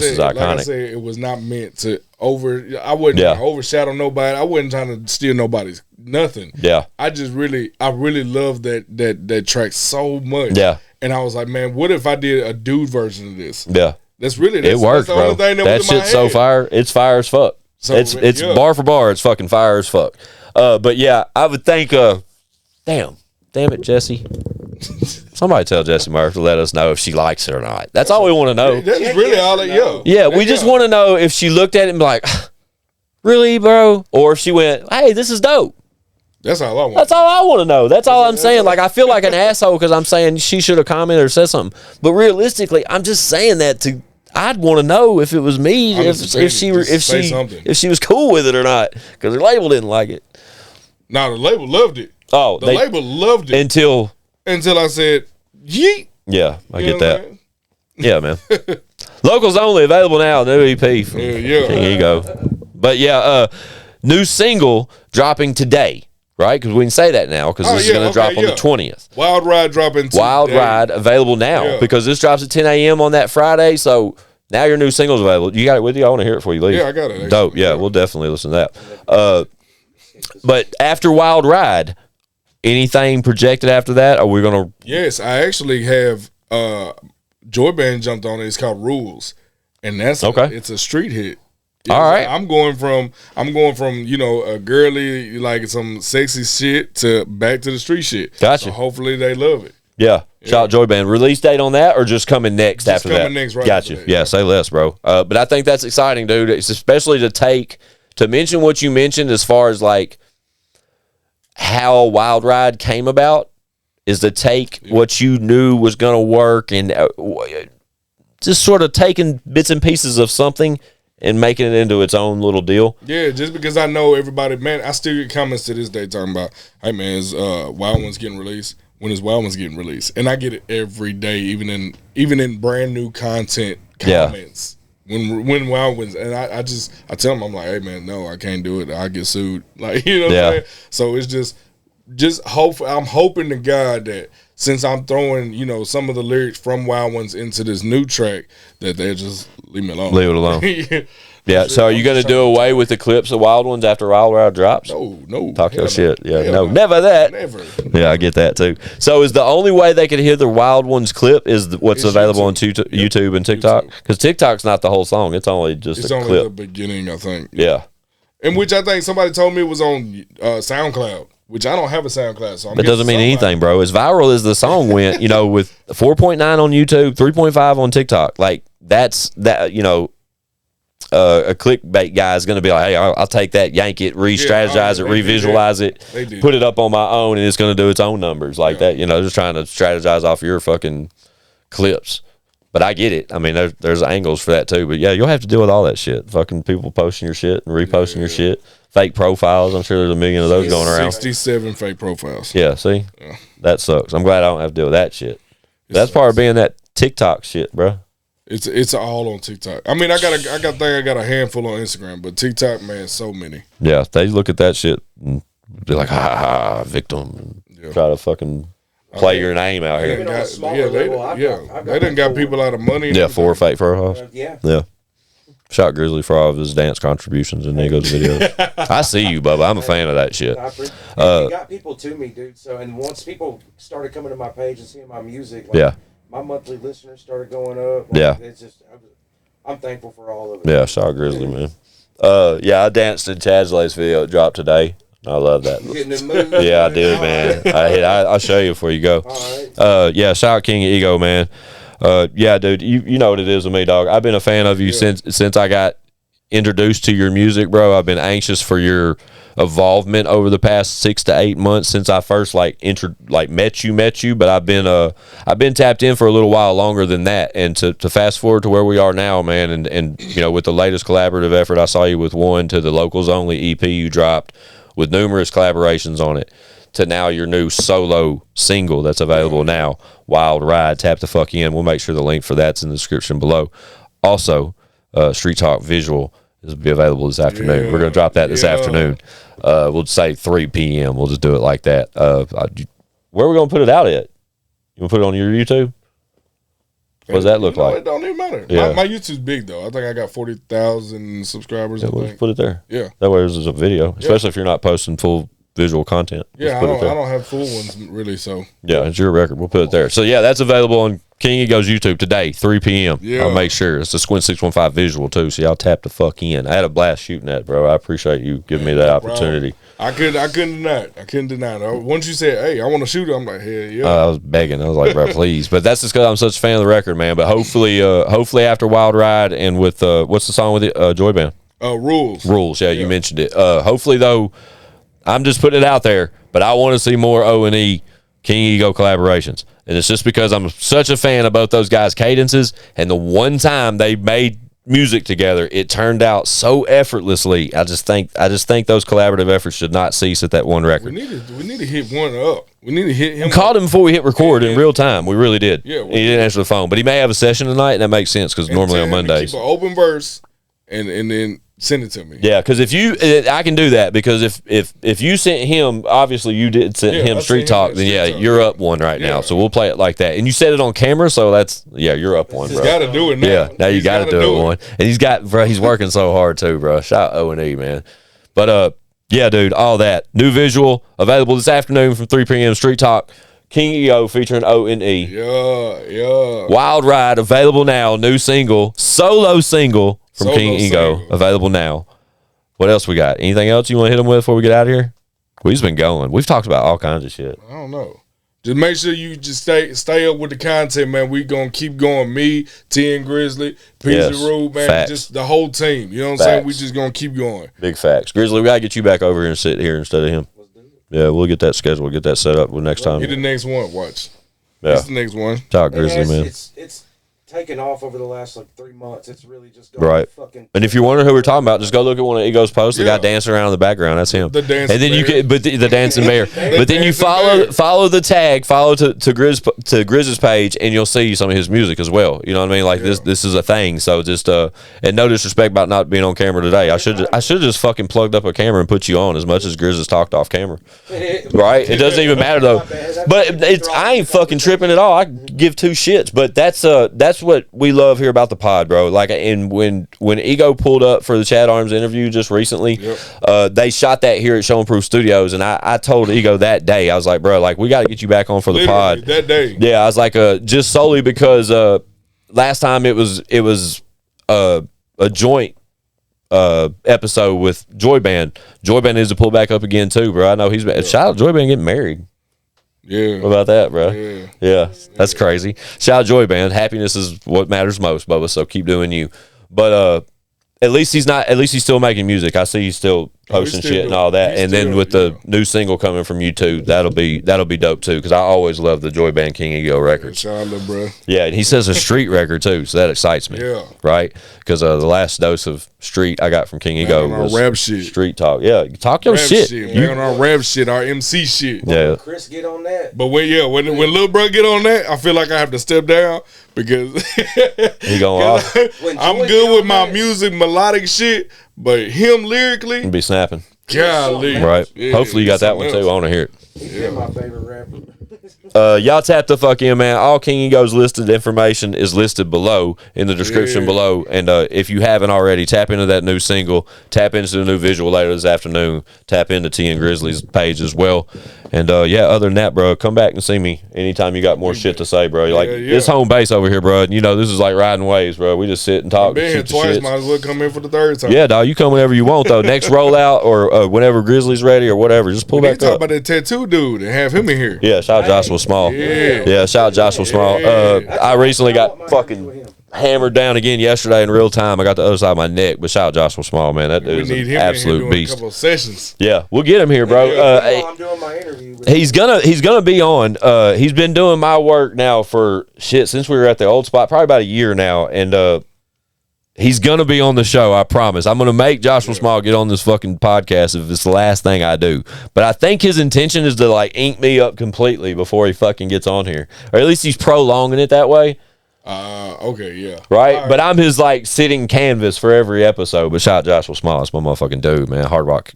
said, it was not meant to I wouldn't overshadow nobody. I wasn't trying to steal nobody's nothing. Yeah. I really love that track so much. Yeah. And I was like, man, what if I did a dude version of this? Yeah. It worked, the bro. Only thing that shit's so fire. It's fire as fuck. So, it's bar for bar. It's fucking fire as fuck. But yeah, I would think. Damn it, Jesse. Somebody tell Jesse Murphy to let us know if she likes it or not. That's all we want to know. That's really all that. Yeah, we just want to know if she looked at it and be like, "Really, bro?" Or if she went, "Hey, this is dope." That's all I want. That's all I want to know. That's all I'm saying. Like, I feel like an asshole because I'm saying she should have commented or said something. But realistically, I'm just saying that I'd want to know if it was me, if she was cool with it or not, because her label didn't like it. No, the label loved it. Oh, the label loved it until I said, "Yeet." Yeah, I get that. Yeah, man. Locals only, available now. New EP from KingEgo. But yeah, new single dropping today. Right, because we can say that now because this is going to drop on the 20th. Wild Ride dropping today. Wild Ride available now because this drops at 10 a.m. on that Friday. So now your new single's available. You got it with you? I want to hear it before you leave. Yeah, I got it. Actually. Dope. Yeah, we'll definitely listen to that. But after Wild Ride, anything projected after that? Are we gonna? Yes, I actually have. Joy Band jumped on it. It's called Rules, and that's Okay. It's a street hit. All right. I'm going from a girly like some sexy shit to back to the street shit. Gotcha. So hopefully they love it. Yeah. Shout out Joy Band. Release date on that, or just coming next after that? Coming next, right Gotcha. after that, Yeah, say less, bro. But I think that's exciting, dude. It's especially to mention what you mentioned as far as like how Wild Ride came about, is to take what you knew was going to work and just sort of taking bits and pieces of something and making it into its own little deal. Yeah, just because I know everybody, man, I still get comments to this day talking about, hey man, is Wild Ones getting released? When is Wild Ones getting released? And I get it every day, even in brand new content comments. When Wild Ones, and I tell them, I'm like, hey man, no, I can't do it. I get sued. Like, you know what I'm saying? So it's just hope. I'm hoping to God that since I'm throwing, some of the lyrics from Wild Ones into this new track, that they'll just leave me alone. Leave it alone. Yeah. Yeah. So are you going to do away with the clips of Wild Ones after Wild Ride drops? No. Talk your shit. Yeah. Hell No, no. never that. Never. Yeah, I get that too. So is the only way they could hear the Wild Ones clip is what's It's available on YouTube. YouTube and TikTok? Because TikTok's not the whole song. It's only just It's a only clip. the beginning, I think. Yeah. And which I think somebody told me was on SoundCloud, which I don't have a SoundCloud, so I'm It doesn't mean anything, bro. As viral as the song went, with 4.9 on YouTube, 3.5 on TikTok, like that's that, a clickbait guy is going to be like, hey, I'll take that, yank it, re-strategize it, re-visualize it, put it up on my own, and it's going to do its own numbers like that. Just trying to strategize off your fucking clips. But I get it. I mean, there's angles for that too. But yeah, you'll have to deal with all that shit. Fucking people posting your shit and reposting your shit. Fake profiles. I'm sure there's a million of those going around. 67 fake profiles. Yeah, see? Yeah. That sucks. I'm glad I don't have to deal with that shit. That's part of being that TikTok shit, bro. It's all on TikTok. I mean, I got a handful on Instagram, but TikTok, man, so many. Yeah, they look at that shit and be like, ha, victim. And try to fucking play your name out here. Even on a smaller level, I've They done got people out of money. Yeah, 4 fake profiles. Yeah. Shot Grizzly for all of his dance contributions in Nego's videos. I see you, Bubba. I'm a fan of that shit. You got people to me, dude. So, and once people started coming to my page and seeing my music, my monthly listeners started going up. It's just, I'm thankful for all of it. Yeah, Shot Grizzly, man. I danced in Chadley's video. It dropped today. I love that. Getting in the mood. Yeah, I did, man. I'll show you before you go. All right. Shout out KingEgo, man. Dude, you know what it is with me, dog. I've been a fan of you since I got introduced to your music, bro. I've been anxious for your involvement over the past 6 to 8 months since I first met you. But I've been tapped in for a little while longer than that. And to fast forward to where we are now, man, and with the latest collaborative effort, I saw you with one to the Locals Only EP you dropped with numerous collaborations on it, to now your new solo single that's available now, Wild Ride. Tap the fuck in. We'll make sure the link for that's in the description below. Also, Street Talk Visual will be available this afternoon. We're going to drop that this afternoon. We'll say 3 p.m. We'll just do it like that. Where are we going to put it out at? You want to put it on your YouTube? What does that look like? It don't even matter. Yeah. My YouTube's big, though. I think I got 40,000 subscribers. We'll just put it there. Yeah. That way there's a video, especially if you're not posting full visual content. Yeah, I don't have full ones, really, so. Yeah, it's your record. We'll put it there. So, that's available on KingEgo's YouTube today, 3 p.m. Yeah. I'll make sure. It's a Squint 615 visual, too, so y'all tap the fuck in. I had a blast shooting that, bro. I appreciate you giving me that opportunity. I couldn't deny it. Once you said, hey, I want to shoot it, I'm like, hell yeah. I was begging. I was like, bro, please. But that's just because I'm such a fan of the record, man. But hopefully after Wild Ride and with, what's the song with it? Joy Band? Rules. Yeah, you mentioned it. Hopefully, though, I'm just putting it out there, but I want to see more O&E KingEgo collaborations. And it's just because I'm such a fan of both those guys' cadences, and the one time they made music together, it turned out so effortlessly. I just think those collaborative efforts should not cease at that one record. We need to hit one up. We need to hit him. We called him before we hit record in real time. We really did. Yeah, he didn't answer the phone, but he may have a session tonight, and that makes sense because normally on Mondays. Keep an open verse and then send it to me. Yeah, because I can do that, because if you sent him, obviously you did send him Street Talk, then you're up one right now. So we'll play it like that. And you said it on camera, so you're up one, bro. He's got to do it now. Yeah, now you got to do it one. And he's working so hard too, bro. Shout out O&E, man. But Yeah, dude, all that. New visual available this afternoon from 3 p.m. Street Talk. KingEgo featuring O&E. Yeah. Wild Ride available now. New single, solo single from KingEgo available now. What else we got? Anything else you want to hit them with before we get out of here? We've been going. We've talked about all kinds of shit. I don't know. Just make sure you just stay up with the content, man. We gonna keep going. Me, T and Grizzly, Peasy Rude, man. Facts. Just the whole team. You know what I'm saying? We just gonna keep going. Big facts. Grizzly, we gotta get you back over here and sit here instead of him. Yeah, we'll get that scheduled. Get that set up next time. Get the next one. Watch. Yeah. That's the next one. Talk Grizzly, man. It's taken off over the last 3 months. It's really just going right. And if you wonder who we're talking about, just go look at one of Ego's posts. The guy dancing around in the background, that's him. The dancing and then bear. you can, but the dancing bear. But then you follow the tag, follow to Grizz's page, and you'll see some of his music as well. You know what I mean? Like this is a thing. So just and no disrespect about not being on camera today. I should just fucking plugged up a camera and put you on as much as Grizz has talked off camera. Right? It doesn't even matter though. But I ain't fucking tripping at all. I give two shits. But that's what we love here about the pod, bro. Like, and when Ego pulled up for the Chad Arms interview just recently, they shot that here at Show and Proof Studios, and I told Ego that day, I was like, bro, like we got to get you back on for the pod that day. Yeah, I was like, just solely because last time it was a joint episode with Joy Band. Joy Band needs to pull back up again too, bro. I know he's been shout out Joy Band getting married. Yeah. What about that, bro? Yeah. That's crazy. Shout out Joy Band. Happiness is what matters most, Bubba, so keep doing you. But at least he's still making music. I see he's still posting shit and all that. And then with the new single coming from you too, that'll be dope too, because I always love the Joy Band KingEgo records. Shout out, bro. Yeah, and he says a street record too, so that excites me. Yeah. Right? Because the last dose of street I got from KingEgo was rap shit. Street talk. Yeah, talk your rap shit. Man, on our rap shit, our MC shit. Yeah. Chris get on that. But when little bro get on that, I feel like I have to step down because He going off. I'm good with my music, melodic shit, but him lyrically, Be snapping. golly. Right. Yeah, Hopefully you got that one something too. I else. want to hear it. He's been my favorite rapper. Y'all tap the fuck in, man. All KingEgo's listed information is listed below in the description below. And if you haven't already, tap into that new single. Tap into the new visual later this afternoon. Tap into T and Grizzly's page as well. And other than that, bro, come back and see me anytime you got more shit to say, bro. Like it's home base over here, bro. You know this is like riding waves, bro. We just sit and talk. Been here twice, might as well come in for the third time. Yeah, dog. You come whenever you want though. Next rollout or whenever Grizzly's ready or whatever, just pull We back talk up. about that tattoo dude and have him in here. Yeah, shout out Joshua Small. Yeah, shout out Joshua Small. I recently got fucking hammered down again yesterday in real time. I got the other side of my neck, but shout out Joshua Small, man. That dude is an absolute beast. A couple of sessions. Yeah, we'll get him here, bro. I'm doing my interview. He's gonna be on. He's been doing my work now for since we were at the old spot, probably about a year now, and he's gonna be on the show. I promise. I'm gonna make Joshua Small get on this fucking podcast if it's the last thing I do. But I think his intention is to like ink me up completely before he fucking gets on here, or at least he's prolonging it that way. Okay, yeah. Right? But I'm his like sitting canvas for every episode. But shout out Joshua Small. That's my motherfucking dude, man. Hard rock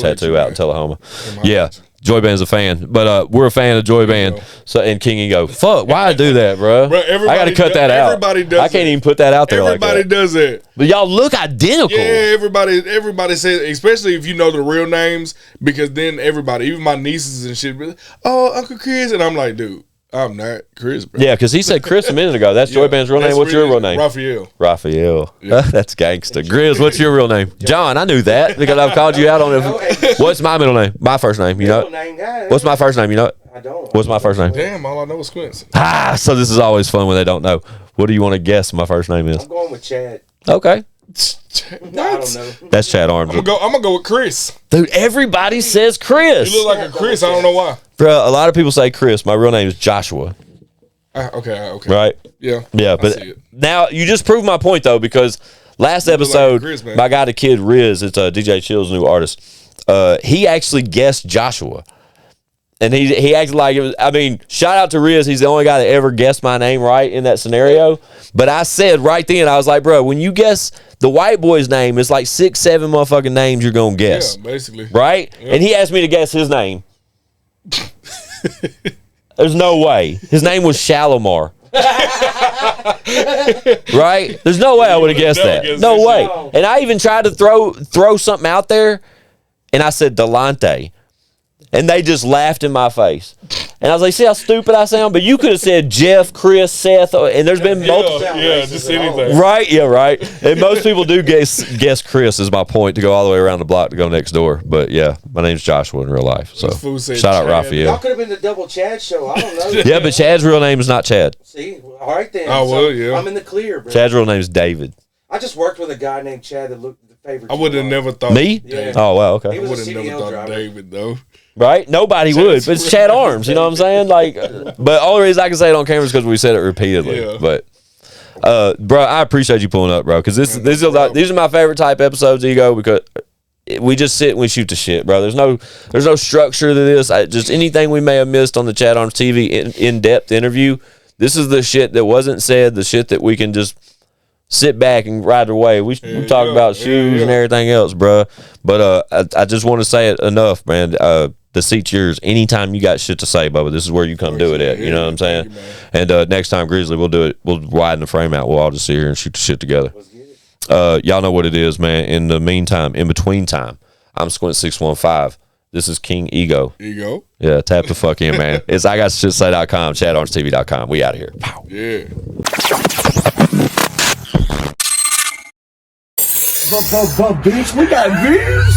tattoo out in Tullahoma. Yeah. Joy Band's a fan, but we're a fan of Joy Band. So and KingEgo. Fuck, why I do that, bro? I got to cut that out. Everybody does. I can't even put that out there like that. Everybody does it. But y'all look identical. Yeah, everybody says, especially if you know the real names, because then everybody, even my nieces and shit, be like, oh, Uncle Chris, and I'm like, dude, I'm not Chris, bro. Yeah, because he said Chris a minute ago. That's Joy Band's real name. What's your real name? Raphael. Yeah. That's gangster. Grizz, what's your real name? John, I knew that because I've called you out on it. What's my middle name? My first name, you know it? What's my first name, you know it? I don't. What's my first name? Damn, all I know is Quincy. So this is always fun when they don't know. What do you want to guess my first name is? I'm going with Chad. Okay. I don't know. That's Chad Arms. I'm gonna go with Chris. Dude, everybody says Chris. You look like a Chris. I don't know why. Bro, a lot of people say Chris. My real name is Joshua. Okay. Right? Yeah. Yeah, but now you just proved my point though, because last episode, Chris, man. my guy, the kid Riz, it's DJ Chill's new artist. He actually guessed Joshua. And he acted like it was. I mean, shout out to Riz. He's the only guy that ever guessed my name right in that scenario. But I said right then, I was like, bro, when you guess the white boy's name, it's like 6, 7 motherfucking names you're gonna guess. Yeah, basically. Right? Yeah. And he asked me to guess his name. There's no way. His name was Shalimar. Right? There's no way I would have guessed that. No way. And I even tried to throw something out there. And I said, Delante. And they just laughed in my face. And I was like, see how stupid I sound? But you could have said Jeff, Chris, Seth, and there's been multiple. Yeah, just anything. Right, yeah, right. And most people do guess Chris is my point to go all the way around the block to go next door. But yeah, my name's Joshua in real life. So shout out Raphael. Y'all could have been the double Chad show. I don't know. Yeah, but Chad's real name is not Chad. See, all right then. Oh, well, yeah. I'm in the clear, bro. Chad's real name is David. I just worked with a guy named Chad that looked the favorite. I would have never thought. Me? Yeah. Oh, wow, okay. He I was would a have never CDL thought driver. David, though. Right? Nobody would, but it's Chad Arms. You know what I'm saying? Like, but only reason I can say it on camera is because we said it repeatedly. Yeah. But, bro, I appreciate you pulling up, bro, because these are my favorite type episodes, Ego, because we just sit and we shoot the shit, bro. There's no structure to this. Just anything we may have missed on the Chad Arms TV in-depth interview. This is the shit that wasn't said, the shit that we can just sit back and ride away. We talk about shoes and everything else, bro. But I just want to say it enough, man. The seat's yours. Anytime you got shit to say, Bubba, this is where you come do it at. You know what I'm saying? And next time, Grizzly, we'll do it. We'll widen the frame out. We'll all just sit here and shoot the shit together. Y'all know what it is, man. In the meantime, in between time, I'm Squint615. This is KingEgo. Ego. Yeah, tap the fuck in, man. It's IGSSTS.com, ChadArmsTV.com. We out of here. Pow. Yeah. Bitch, we got views.